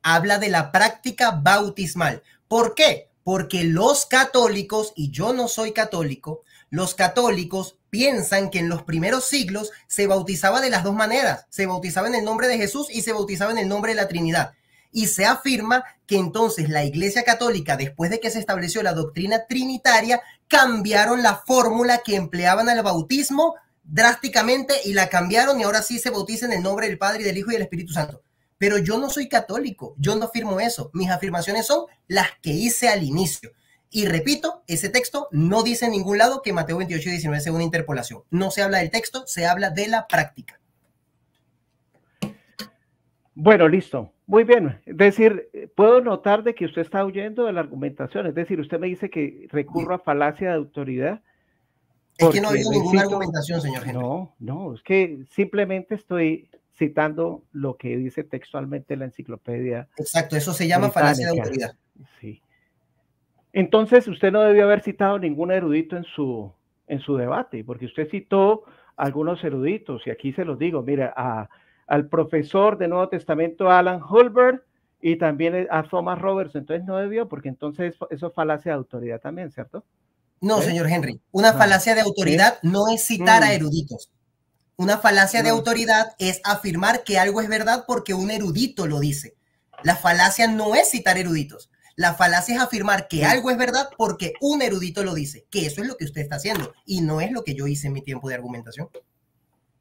Habla de la práctica bautismal. ¿Por qué? Porque los católicos, y yo no soy católico, los católicos piensan que en los primeros siglos se bautizaba de las dos maneras. Se bautizaba en el nombre de Jesús y se bautizaba en el nombre de la Trinidad. Y se afirma que entonces la Iglesia Católica, después de que se estableció la doctrina trinitaria, cambiaron la fórmula que empleaban al bautismo drásticamente y la cambiaron y ahora sí se bautiza en el nombre del Padre y del Hijo y del Espíritu Santo. Pero yo no soy católico, yo no afirmo eso. Mis afirmaciones son las que hice al inicio. Y repito, ese texto no dice en ningún lado que Mateo 28:19 sea una interpolación. No se habla del texto, se habla de la práctica. Bueno, listo. Muy bien. Es decir, puedo notar de que usted está huyendo de la argumentación. Es decir, usted me dice que recurro a falacia de autoridad. Es que no ha habido ninguna argumentación, señor Henry. No, es que simplemente estoy citando lo que dice textualmente la enciclopedia. Exacto, eso se llama falacia de autoridad. Sí. Entonces, usted no debió haber citado ningún erudito en su debate, porque usted citó algunos eruditos, y aquí se los digo, mira, al profesor de Nuevo Testamento Alan Hulbert y también a Thomas Roberts. Entonces no debió, porque entonces eso es falacia de autoridad también, ¿cierto? No, señor Henry, una falacia de autoridad no es citar a eruditos. Una falacia de autoridad es afirmar que algo es verdad porque un erudito lo dice. La falacia no es citar eruditos. La falacia es afirmar que algo es verdad porque un erudito lo dice, que eso es lo que usted está haciendo y no es lo que yo hice en mi tiempo de argumentación.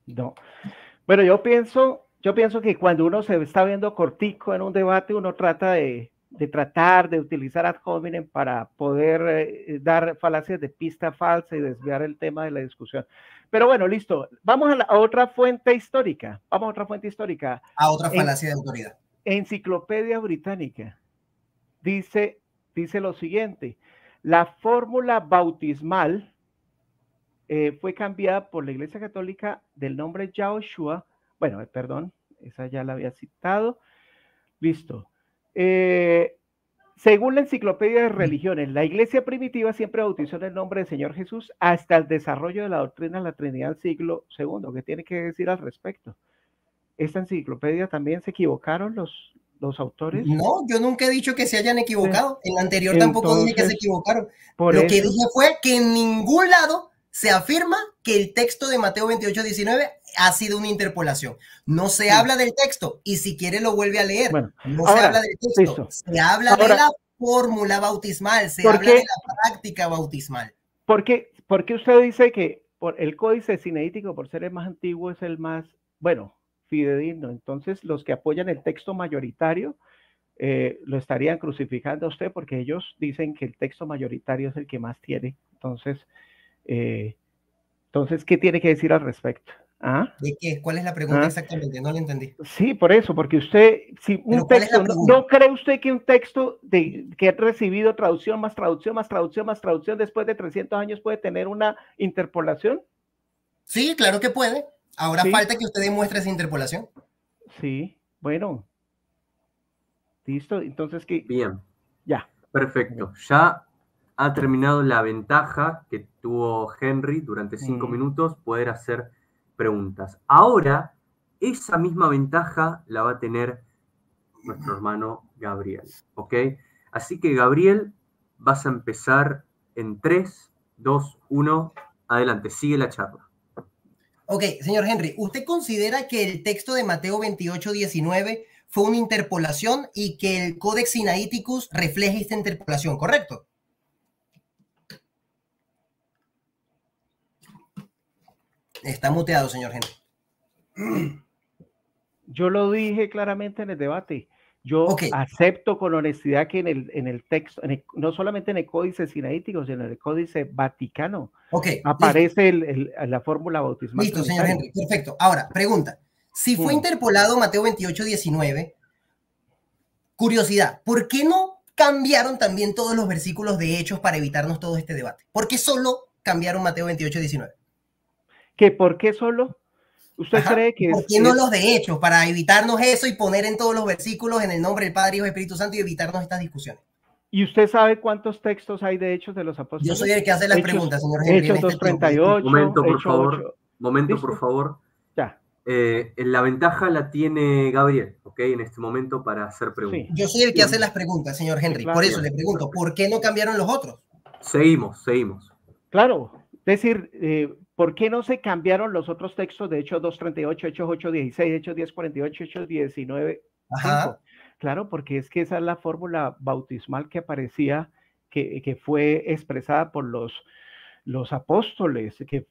No. Bueno, yo pienso que cuando uno se está viendo cortico en un debate, uno trata de de tratar de utilizar ad hominem para poder dar falacias de pista falsa y desviar el tema de la discusión. Pero bueno, listo. Vamos a otra fuente histórica. Vamos a otra fuente histórica. A otra falacia de autoridad. Enciclopedia Británica dice lo siguiente: la fórmula bautismal fue cambiada por la Iglesia Católica del nombre Yahushua. Bueno, perdón, esa ya la había citado. Listo. Según la Enciclopedia de Religiones, la Iglesia primitiva siempre bautizó en el nombre del Señor Jesús hasta el desarrollo de la doctrina de la Trinidad del siglo II. ¿Qué tiene que decir al respecto? ¿Esta enciclopedia también se equivocaron los autores? No, yo nunca he dicho que se hayan equivocado. En la anterior tampoco dije que se equivocaron. Lo que dije fue que en ningún lado se afirma que el texto de Mateo 28:19 ha sido una interpolación. No se habla del texto, y si quiere lo vuelve a leer. Bueno, no se habla del texto, se habla de la fórmula bautismal, se habla de la práctica bautismal. ¿Por qué usted dice que el códice sinaítico, por ser el más antiguo, es el más, bueno, fidedigno? Entonces, los que apoyan el texto mayoritario lo estarían crucificando a usted, porque ellos dicen que el texto mayoritario es el que más tiene. Entonces, ¿qué tiene que decir al respecto? ¿Ah? ¿De qué? ¿Cuál es la pregunta exactamente? No la entendí. Sí, por eso, porque usted, si un texto, ¿no cree usted que un texto que ha recibido traducción más traducción más traducción más traducción después de 300 años puede tener una interpolación? Sí, claro que puede. Ahora falta que usted demuestre esa interpolación. Sí, bueno. Listo, entonces, ¿qué? Bien. Ya. Perfecto. Ya ha terminado la ventaja que tuvo Henry durante 5 minutos, poder hacer preguntas. Ahora, esa misma ventaja la va a tener nuestro hermano Gabriel, ¿ok? Así que, Gabriel, vas a empezar en 3, 2, 1. Adelante, sigue la charla. Ok, señor Henry, ¿usted considera que el texto de Mateo 28:19 fue una interpolación y que el Codex Sinaiticus refleja esta interpolación, correcto? Está muteado, señor Henry. Yo lo dije claramente en el debate. Yo acepto con honestidad que en el texto, no solamente en el Códice Sinaítico, sino en el Códice Vaticano, aparece la fórmula bautismal. Listo, señor Henry, perfecto. Ahora, pregunta. Si fue interpolado Mateo 28:19, curiosidad, ¿por qué no cambiaron también todos los versículos de Hechos para evitarnos todo este debate? ¿Por qué solo cambiaron Mateo 28:19? ¿Que por qué solo? ¿Usted cree que ¿por qué no los de Hechos? Para evitarnos eso y poner en todos los versículos en el nombre del Padre, Hijo y Espíritu Santo y evitarnos estas discusiones. ¿Y usted sabe cuántos textos hay de Hechos de los Apóstoles? Yo soy el que hace las preguntas, señor Henry. Hechos 2:38. Momento, por favor. Momento, por favor. Ya. La ventaja la tiene Gabriel, ¿ok? En este momento para hacer preguntas. Sí. Yo soy el que hace las preguntas, señor Henry. Claro, por eso le pregunto, ¿por qué no cambiaron los otros? Seguimos. Claro. Es decir, ¿por qué no se cambiaron los otros textos de Hechos 2:38, Hechos 8:16, Hechos 10:48, Hechos 19:5? Claro, porque es que esa es la fórmula bautismal que aparecía, que fue expresada por los apóstoles, que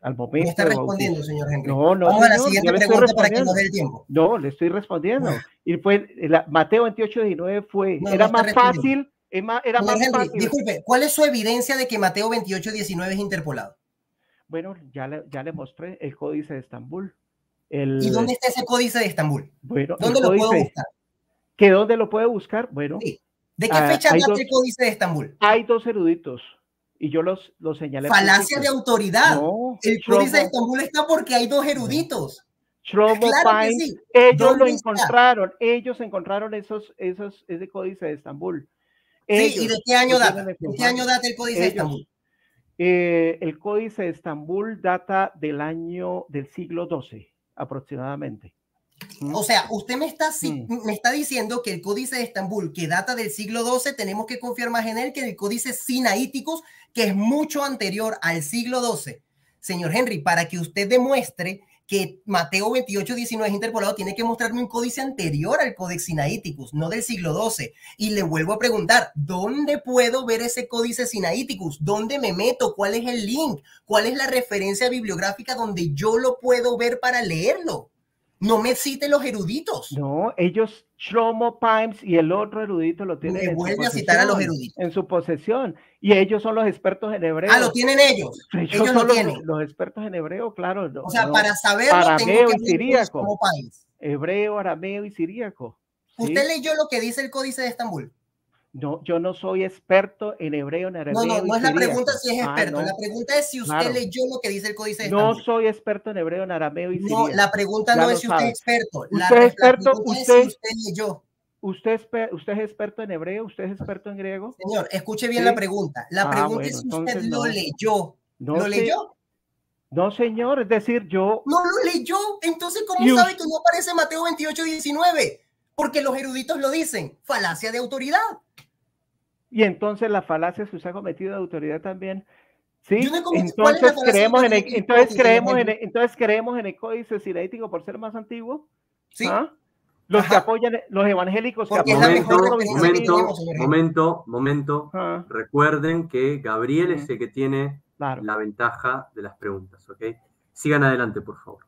al momento... No está respondiendo, señor Henry. No, vamos a la siguiente pregunta para que nos dé el tiempo. No, le estoy respondiendo. Y fue Mateo 28:19 fue... Era más fácil... Era más Henry, fácil. Disculpe, ¿cuál es su evidencia de que Mateo 28:19 es interpolado? Bueno, ya le mostré el Códice de Estambul. ¿Y dónde está ese Códice de Estambul? Bueno, ¿dónde lo puedo buscar? ¿Que dónde lo puede buscar? Bueno. Sí. ¿De qué fecha data el Códice de Estambul? Hay 2 eruditos y yo los señalé. Falacia de autoridad. No, el Códice de Estambul está porque hay 2 eruditos. Claro que sí. Ellos lo encontraron. Ellos encontraron ese Códice de Estambul. Sí, ¿y de qué año data? ¿De qué año data el Códice de Estambul? El Códice de Estambul data del siglo XII, aproximadamente. O sea, usted me está diciendo que el Códice de Estambul, que data del siglo XII, tenemos que confiar más en él que en el Códice Sinaíticus, que es mucho anterior al siglo XII. Señor Henry, para que usted demuestre que Mateo 28:19 es interpolado, tiene que mostrarme un códice anterior al Codex Sinaiticus, no del siglo XII. Y le vuelvo a preguntar, ¿dónde puedo ver ese Códice Sinaiticus? ¿Dónde me meto? ¿Cuál es el link? ¿Cuál es la referencia bibliográfica donde yo lo puedo ver para leerlo? No me cite los eruditos. No, ellos, Shlomo Pimes y el otro erudito lo tienen Me en su vuelve a citar a los eruditos. en su posesión. Y ellos son los expertos en hebreo. Ah, lo tienen ellos. Ellos son lo tienen. Los expertos en hebreo, claro. O sea, para saberlo arameo tengo que y siríaco. como país. Hebreo, arameo y siríaco. ¿Sí? ¿Usted leyó lo que dice el Códice de Estambul? No, yo no soy experto en hebreo, en arameo. No es la pregunta si es experto. No. La pregunta es si usted leyó lo que dice el Códice de Estambul. No soy experto en hebreo, en arameo y siríaco. No, la pregunta no es si usted es experto. ¿Usted es experto? Es si usted leyó. ¿Usted es experto en hebreo? ¿Usted es experto en griego? Señor, escuche bien la pregunta. La pregunta es si usted lo leyó. ¿Lo leyó? No, señor. Es decir, yo... No lo leyó. Entonces, ¿cómo sabe que no aparece Mateo 28:19? Porque los eruditos lo dicen. Falacia de autoridad. Y entonces la falacia que usted ha cometido de autoridad también. Sí, entonces creemos en el Códice Sinaítico por ser más antiguo. Sí. ¿Ah? Los que apoyan, los evangélicos que apoyan. Momento. Recuerden que Gabriel es el que tiene la ventaja de las preguntas, ¿ok? Sigan adelante, por favor.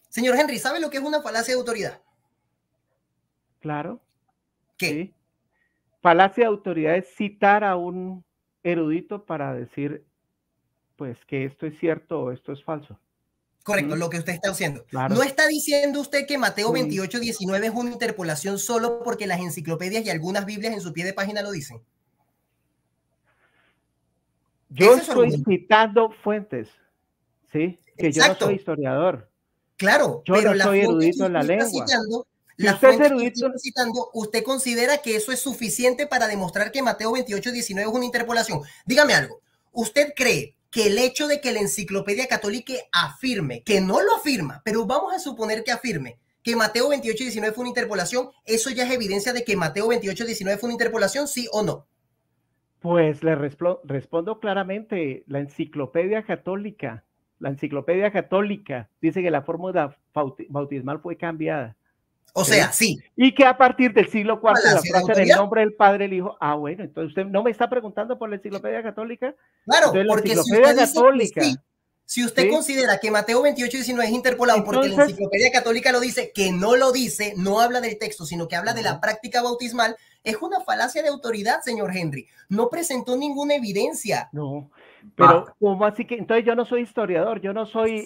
Señor Henry, ¿sabe lo que es una falacia de autoridad? Claro. ¿Qué? Sí. Falacia de autoridad es citar a un erudito para decir, pues, que esto es cierto o esto es falso. Correcto, lo que usted está haciendo. Claro. ¿No está diciendo usted que Mateo 28:19 es una interpolación solo porque las enciclopedias y algunas Biblias en su pie de página lo dicen? Yo estoy citando fuentes, ¿sí? Que yo no soy historiador. Claro, yo no soy erudito en la lengua. La fuente que usted está citando, ¿usted considera que eso es suficiente para demostrar que Mateo 28:19 es una interpolación? Dígame algo. ¿Usted cree que el hecho de que la Enciclopedia Católica afirme, que no lo afirma, pero vamos a suponer que afirme, que Mateo 28:19 fue una interpolación, eso ya es evidencia de que Mateo 28:19 fue una interpolación, sí o no? Pues le respondo claramente, la Enciclopedia Católica dice que la fórmula bautismal fue cambiada. O sea, sí. Y que a partir del siglo IV la frase en el nombre del Padre, el Hijo. Ah, bueno, entonces usted no me está preguntando por la Enciclopedia Católica. Claro, entonces, porque la Enciclopedia Católica, si usted considera que Mateo 28:19 es interpolado porque la Enciclopedia Católica lo dice, que no lo dice, no habla del texto, sino que habla de la práctica bautismal, es una falacia de autoridad, señor Henry. No presentó ninguna evidencia. No, pero ¿cómo así que? Entonces yo no soy historiador, yo no soy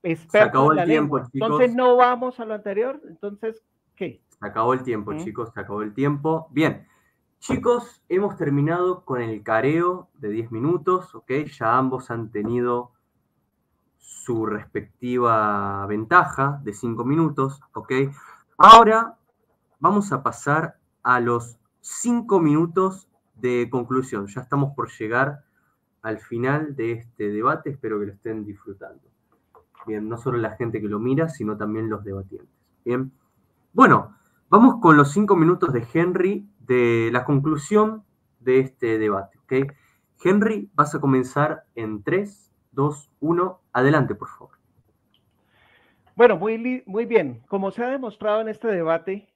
experto en la lengua. Entonces no vamos a lo anterior. Entonces, ¿qué? Se acabó el tiempo, chicos, se acabó el tiempo. Bien, chicos, hemos terminado con el careo de 10 minutos, ¿ok? Ya ambos han tenido su respectiva ventaja de 5 minutos, ¿ok? Ahora vamos a pasar a los 5 minutos de conclusión. Ya estamos por llegar al final de este debate, espero que lo estén disfrutando. Bien, no solo la gente que lo mira, sino también los debatientes. Bien, bueno, vamos con los 5 minutos de Henry de la conclusión de este debate, ¿ok? Henry, vas a comenzar en 3, 2, 1, adelante, por favor. Bueno, muy bien. Como se ha demostrado en este debate,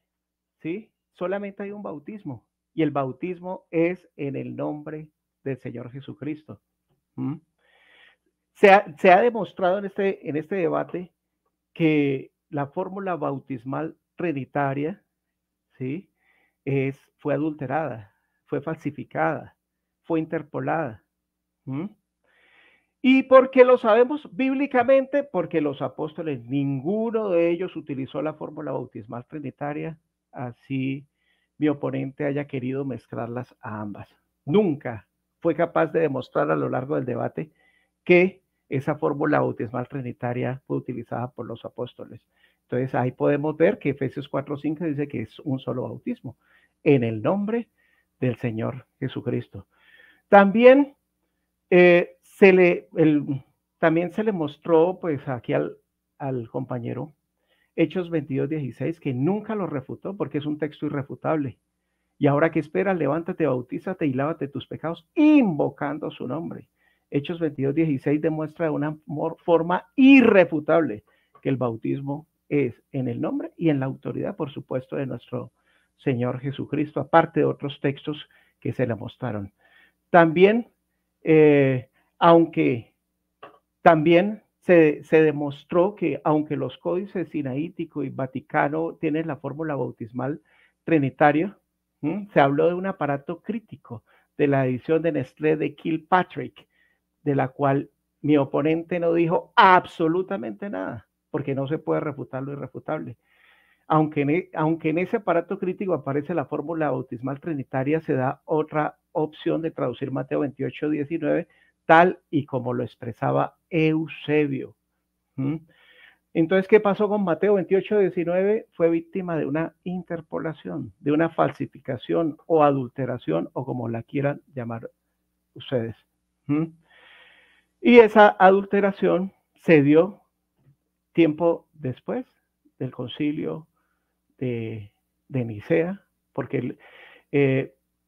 ¿sí? Solamente hay un bautismo, y el bautismo es en el nombre del Señor Jesucristo. Se ha demostrado en este debate que la fórmula bautismal trinitaria, ¿sí? Fue adulterada, fue falsificada, fue interpolada. ¿Y por qué lo sabemos bíblicamente? Porque los apóstoles, ninguno de ellos utilizó la fórmula bautismal trinitaria, así mi oponente haya querido mezclarlas a ambas. Nunca fue capaz de demostrar a lo largo del debate que esa fórmula bautismal trinitaria fue utilizada por los apóstoles. Entonces ahí podemos ver que Efesios 4:5 dice que es un solo bautismo, en el nombre del Señor Jesucristo. También también se le mostró, pues aquí al compañero, Hechos 22:16, que nunca lo refutó porque es un texto irrefutable. Y ahora, ¿qué esperas? Levántate, bautízate y lávate tus pecados, invocando su nombre. Hechos 22:16 demuestra de una forma irrefutable que el bautismo es en el nombre y en la autoridad, por supuesto, de nuestro Señor Jesucristo, aparte de otros textos que se le mostraron. También, aunque también se demostró que aunque los códices sinaítico y vaticano tienen la fórmula bautismal trinitaria, se habló de un aparato crítico de la edición de Nestlé de Kilpatrick, de la cual mi oponente no dijo absolutamente nada, porque no se puede refutar lo irrefutable. Aunque en ese aparato crítico aparece la fórmula bautismal trinitaria, se da otra opción de traducir Mateo 28:19, tal y como lo expresaba Eusebio. Entonces, ¿qué pasó con Mateo 28:19? Fue víctima de una interpolación, de una falsificación o adulteración, o como la quieran llamar ustedes. Y esa adulteración se dio tiempo después del concilio de Nicea, porque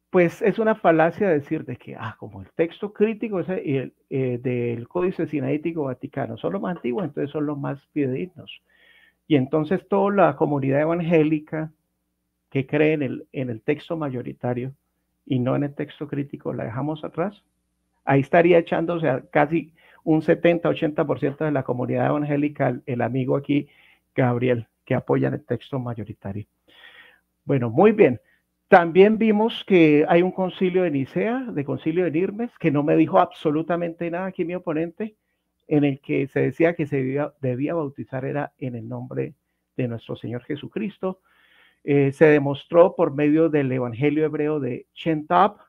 pues es una falacia decir de que como el texto crítico ese, del Códice Sinaítico Vaticano son los más antiguos, entonces son los más fidedignos. Y entonces toda la comunidad evangélica que cree en el texto mayoritario y no en el texto crítico, la dejamos atrás. Ahí estaría echándose a casi un 70-80% de la comunidad evangélica, el amigo aquí, Gabriel, que apoya el texto mayoritario. Bueno, muy bien. También vimos que hay un concilio de Nicea, de concilio de Nirmes, que no me dijo absolutamente nada aquí mi oponente, en el que se decía que se debía bautizar era en el nombre de nuestro Señor Jesucristo. Se demostró por medio del Evangelio hebreo de Shentop,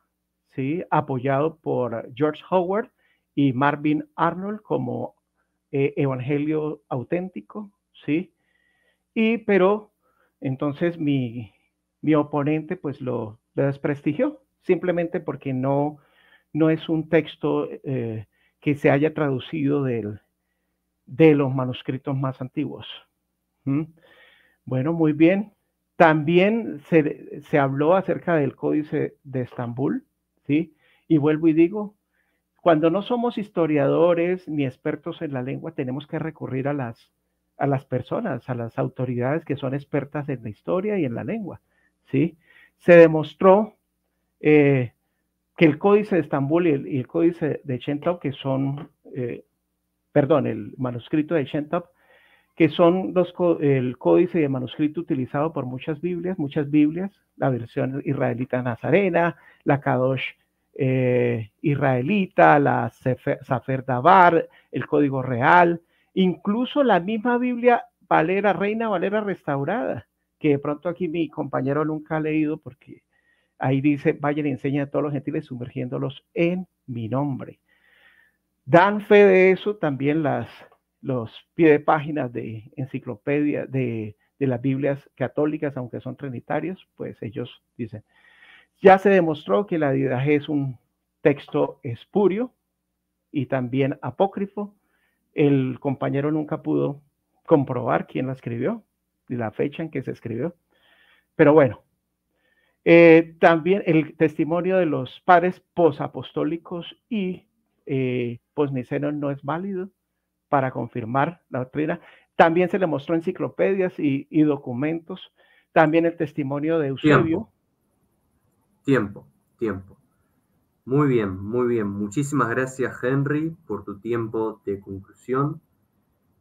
¿sí? Apoyado por George Howard y Marvin Arnold como evangelio auténtico, ¿sí? Pero entonces mi oponente pues lo desprestigió, simplemente porque no es un texto que se haya traducido de los manuscritos más antiguos. Bueno, muy bien. También se habló acerca del Códice de Estambul, ¿sí? Y vuelvo y digo, cuando no somos historiadores ni expertos en la lengua, tenemos que recurrir a las personas, a las autoridades que son expertas en la historia y en la lengua, ¿sí? Se demostró que el Códice de Estambul y el Códice de Shentop, que son, el manuscrito de Shentop, que son el códice de manuscrito utilizado por muchas Biblias, la versión israelita nazarena, la Kadosh israelita, la Sefer Dabar, el Código Real, incluso la misma Biblia Reina Valera restaurada, que de pronto aquí mi compañero nunca ha leído, porque ahí dice, vayan y enseñen a todos los gentiles sumergiéndolos en mi nombre. Dan fe de eso también los pie de páginas de enciclopedia de las Biblias católicas, aunque son trinitarios, pues ellos dicen, ya se demostró que la Didache es un texto espurio y también apócrifo. El compañero nunca pudo comprobar quién la escribió y la fecha en que se escribió. Pero bueno, también el testimonio de los padres posapostólicos y posnicenos no es válido para confirmar la doctrina. También se le mostró enciclopedias y documentos. También el testimonio de Eusebio. Tiempo. Muy bien. Muchísimas gracias, Henry, por tu tiempo de conclusión.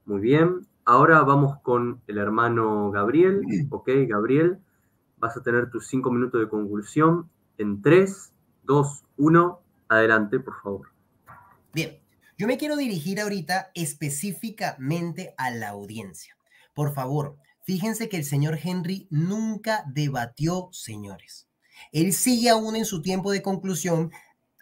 Muy bien. Ahora vamos con el hermano Gabriel. Ok, Gabriel, vas a tener tus 5 minutos de conclusión en 3, 2, 1. Adelante, por favor. Bien. Yo me quiero dirigir ahorita específicamente a la audiencia. Por favor, fíjense que el señor Henry nunca debatió, señores. Él sigue aún en su tiempo de conclusión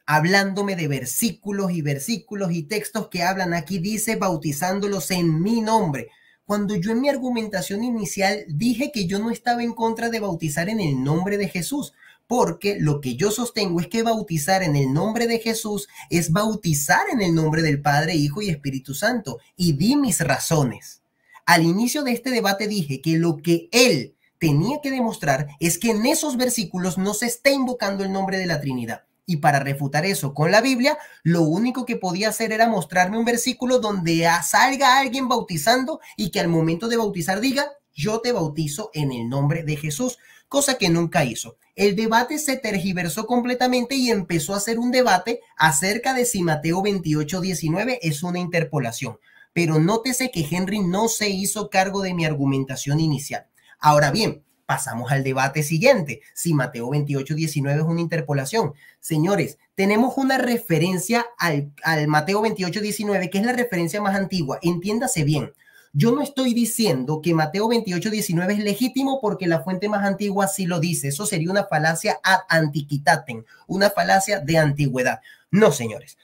hablándome de versículos y textos que hablan. Aquí dice bautizándolos en mi nombre. Cuando yo en mi argumentación inicial dije que yo no estaba en contra de bautizar en el nombre de Jesús, porque lo que yo sostengo es que bautizar en el nombre de Jesús es bautizar en el nombre del Padre, Hijo y Espíritu Santo. Y di mis razones. Al inicio de este debate dije que lo que él tenía que demostrar es que en esos versículos no se está invocando el nombre de la Trinidad. Y para refutar eso con la Biblia, lo único que podía hacer era mostrarme un versículo donde salga alguien bautizando y que al momento de bautizar diga, yo te bautizo en el nombre de Jesús, cosa que nunca hizo. El debate se tergiversó completamente y empezó a ser un debate acerca de si Mateo 28:19 es una interpolación. pero nótese que Henry no se hizo cargo de mi argumentación inicial. Ahora bien, pasamos al debate siguiente, si Mateo 28:19 es una interpolación. Señores, tenemos una referencia al Mateo 28:19, que es la referencia más antigua. Entiéndase bien. Yo no estoy diciendo que Mateo 28:19 es legítimo porque la fuente más antigua sí lo dice. Eso sería una falacia ad antiquitatem, una falacia de antigüedad. No, señores.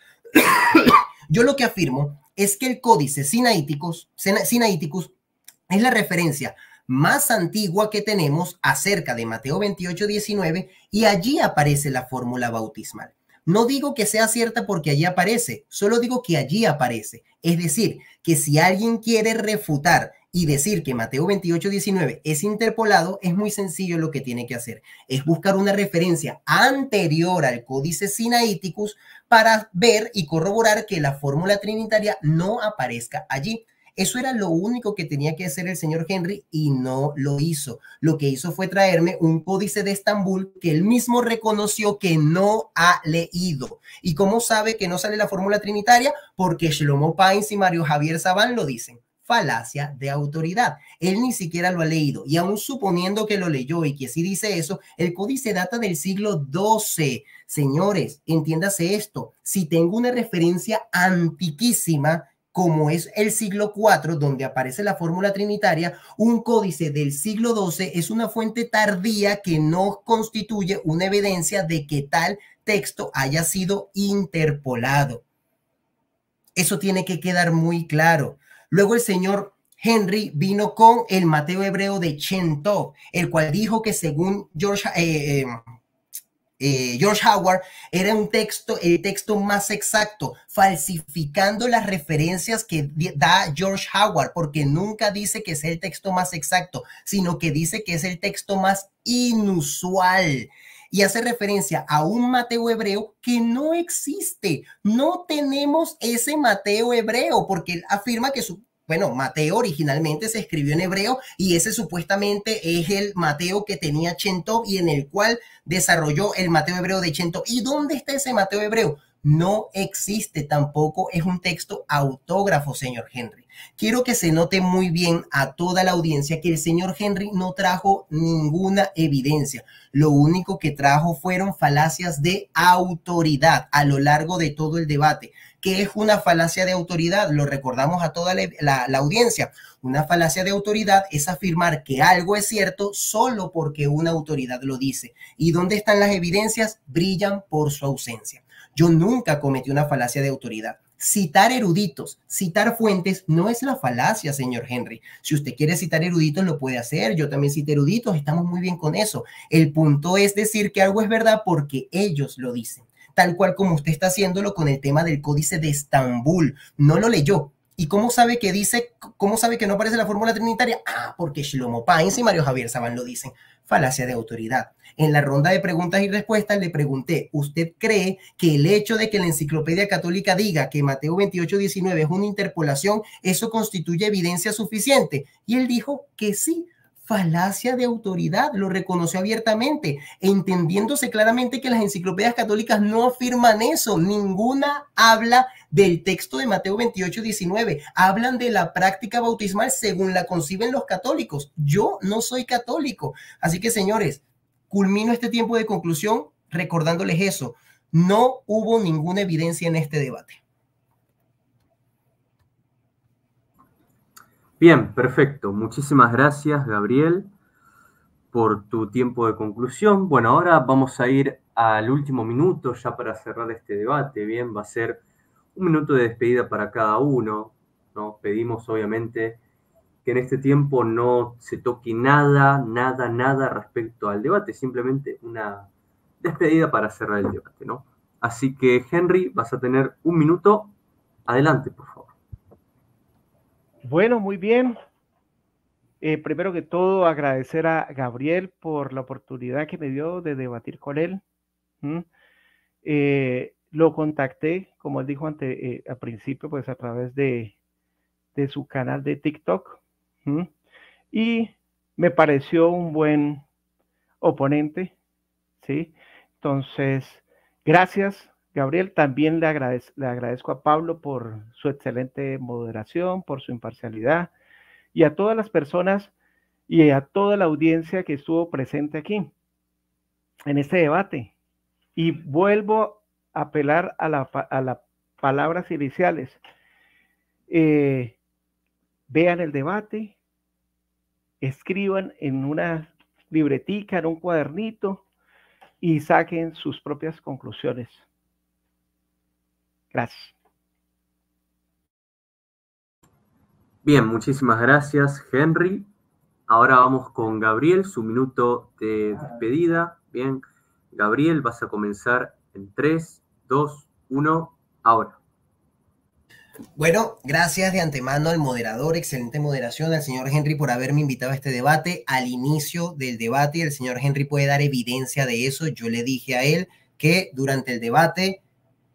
Yo lo que afirmo es que el Códice Sinaiticus es la referencia más antigua que tenemos acerca de Mateo 28:19 y allí aparece la fórmula bautismal. No digo que sea cierta porque allí aparece, solo digo que allí aparece. Es decir, que si alguien quiere refutar y decir que Mateo 28:19 es interpolado, es muy sencillo lo que tiene que hacer. Es buscar una referencia anterior al Códice Sinaiticus para ver y corroborar que la fórmula trinitaria no aparezca allí. Eso era lo único que tenía que hacer el señor Henry y no lo hizo. Lo que hizo fue traerme un códice de Estambul que él mismo reconoció que no ha leído. ¿Y cómo sabe que no sale la fórmula trinitaria? Porque Shlomo Painz y Mario Javier Sabán lo dicen. Falacia de autoridad. Él ni siquiera lo ha leído. Y aún suponiendo que lo leyó y que sí dice eso, el códice data del siglo XII. Señores, entiéndase esto. Si tengo una referencia antiquísima, como es el siglo IV, donde aparece la fórmula trinitaria, un códice del siglo XII es una fuente tardía que no constituye una evidencia de que tal texto haya sido interpolado. Eso tiene que quedar muy claro. Luego el señor Henry vino con el Mateo hebreo de Chen Tov, el cual dijo que según George Howard era el texto más exacto, falsificando las referencias que da George Howard, porque nunca dice que es el texto más exacto, sino que dice que es el texto más inusual. Y hace referencia a un Mateo hebreo que no existe. No tenemos ese Mateo hebreo, porque él afirma que Mateo originalmente se escribió en hebreo y ese supuestamente es el Mateo que tenía Chen Tov y en el cual desarrolló el Mateo hebreo de Chen Tov. ¿Y dónde está ese Mateo hebreo? No existe, tampoco es un texto autógrafo, señor Henry. Quiero que se note muy bien a toda la audiencia que el señor Henry no trajo ninguna evidencia. Lo único que trajo fueron falacias de autoridad a lo largo de todo el debate. ¿Qué es una falacia de autoridad? Lo recordamos a toda la audiencia. Una falacia de autoridad es afirmar que algo es cierto solo porque una autoridad lo dice. ¿Y dónde están las evidencias? Brillan por su ausencia. Yo nunca cometí una falacia de autoridad. Citar eruditos, citar fuentes, no es la falacia, señor Henry. Si usted quiere citar eruditos, lo puede hacer. Yo también cité eruditos, estamos muy bien con eso. El punto es decir que algo es verdad porque ellos lo dicen. Tal cual como usted está haciéndolo con el tema del Códice de Estambul. No lo leyó. ¿Y cómo sabe que no aparece la fórmula trinitaria? Porque Shlomo Painz y Mario Javier Sabán lo dicen. Falacia de autoridad. En la ronda de preguntas y respuestas le pregunté, ¿usted cree que el hecho de que la Enciclopedia Católica diga que Mateo 28:19 es una interpolación, eso constituye evidencia suficiente? Y él dijo que sí. Falacia de autoridad, lo reconoció abiertamente, entendiéndose claramente que las enciclopedias católicas no afirman eso. Ninguna habla del texto de Mateo 28:19. Hablan de la práctica bautismal según la conciben los católicos. Yo no soy católico. Así que, señores, culmino este tiempo de conclusión recordándoles eso. No hubo ninguna evidencia en este debate. Bien, perfecto. Muchísimas gracias, Gabriel, por tu tiempo de conclusión. Bueno, ahora vamos a ir al último minuto ya para cerrar este debate. Bien, va a ser un minuto de despedida para cada uno, ¿no? Pedimos, obviamente, que en este tiempo no se toque nada respecto al debate, simplemente una despedida para cerrar el debate, ¿no? Así que, Henry, vas a tener un minuto. Adelante, por favor. Bueno, muy bien. Primero que todo, agradecer a Gabriel por la oportunidad que me dio de debatir con él. Lo contacté, como él dijo al principio, pues a través de su canal de TikTok. Y me pareció un buen oponente, ¿sí? Entonces, gracias Gabriel, también le agradezco a Pablo por su excelente moderación, por su imparcialidad, y a todas las personas y a toda la audiencia que estuvo presente aquí en este debate. Y vuelvo a apelar a las palabras iniciales. Vean el debate, escriban en una libretica, en un cuadernito, y saquen sus propias conclusiones. Gracias. Bien, muchísimas gracias, Henry. Ahora vamos con Gabriel, su minuto de despedida. Bien, Gabriel, vas a comenzar en 3, 2, 1, ahora. Bueno, gracias de antemano al moderador, excelente moderación, al señor Henry por haberme invitado a este debate. Al inicio del debate, el señor Henry puede dar evidencia de eso. Yo le dije a él que durante el debate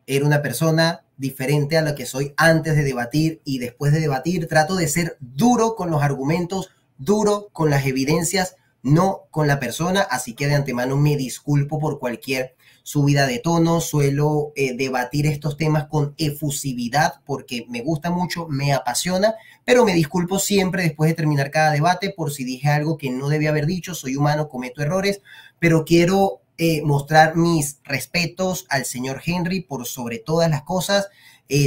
era una persona diferente a lo que soy antes de debatir, y después de debatir trato de ser duro con los argumentos, duro con las evidencias, no con la persona. Así que de antemano me disculpo por cualquier subida de tono. Suelo debatir estos temas con efusividad porque me gusta mucho, me apasiona, pero me disculpo siempre después de terminar cada debate por si dije algo que no debía haber dicho. Soy humano, cometo errores, pero quiero mostrar mis respetos al señor Henry por sobre todas las cosas,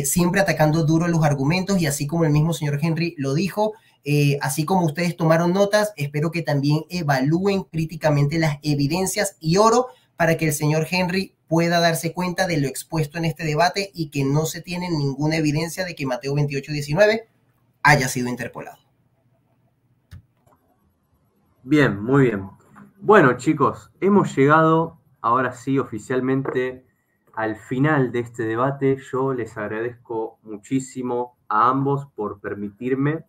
siempre atacando duro los argumentos, y así como el mismo señor Henry lo dijo, así como ustedes tomaron notas, espero que también evalúen críticamente las evidencias, y oro para que el señor Henry pueda darse cuenta de lo expuesto en este debate y que no se tiene ninguna evidencia de que Mateo 28:19 haya sido interpolado. Bien, muy bien. Bueno, chicos, hemos llegado ahora sí oficialmente al final de este debate. Yo les agradezco muchísimo a ambos por permitirme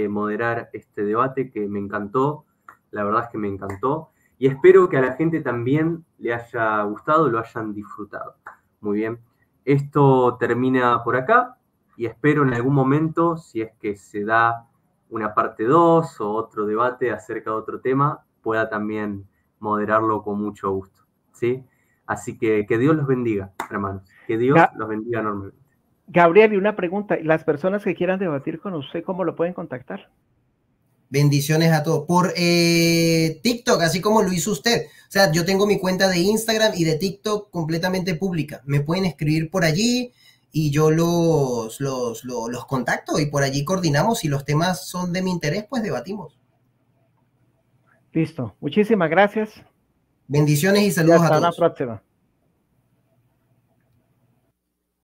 moderar este debate, que me encantó. La verdad es que me encantó. Y espero que a la gente también le haya gustado, lo hayan disfrutado. Muy bien. Esto termina por acá y espero en algún momento, si es que se da una parte 2 o otro debate acerca de otro tema, pueda también moderarlo con mucho gusto, ¿sí? Así que Dios los bendiga, hermanos. Que Dios los bendiga enormemente. Gabriel, y una pregunta. ¿Las personas que quieran debatir con usted, cómo lo pueden contactar? Bendiciones a todos. Por TikTok, así como lo hizo usted. O sea, yo tengo mi cuenta de Instagram y de TikTok completamente pública. Me pueden escribir por allí y yo los contacto, y por allí coordinamos. Si los temas son de mi interés, pues debatimos. Listo. Muchísimas gracias. Bendiciones y saludos a todos. Hasta la próxima.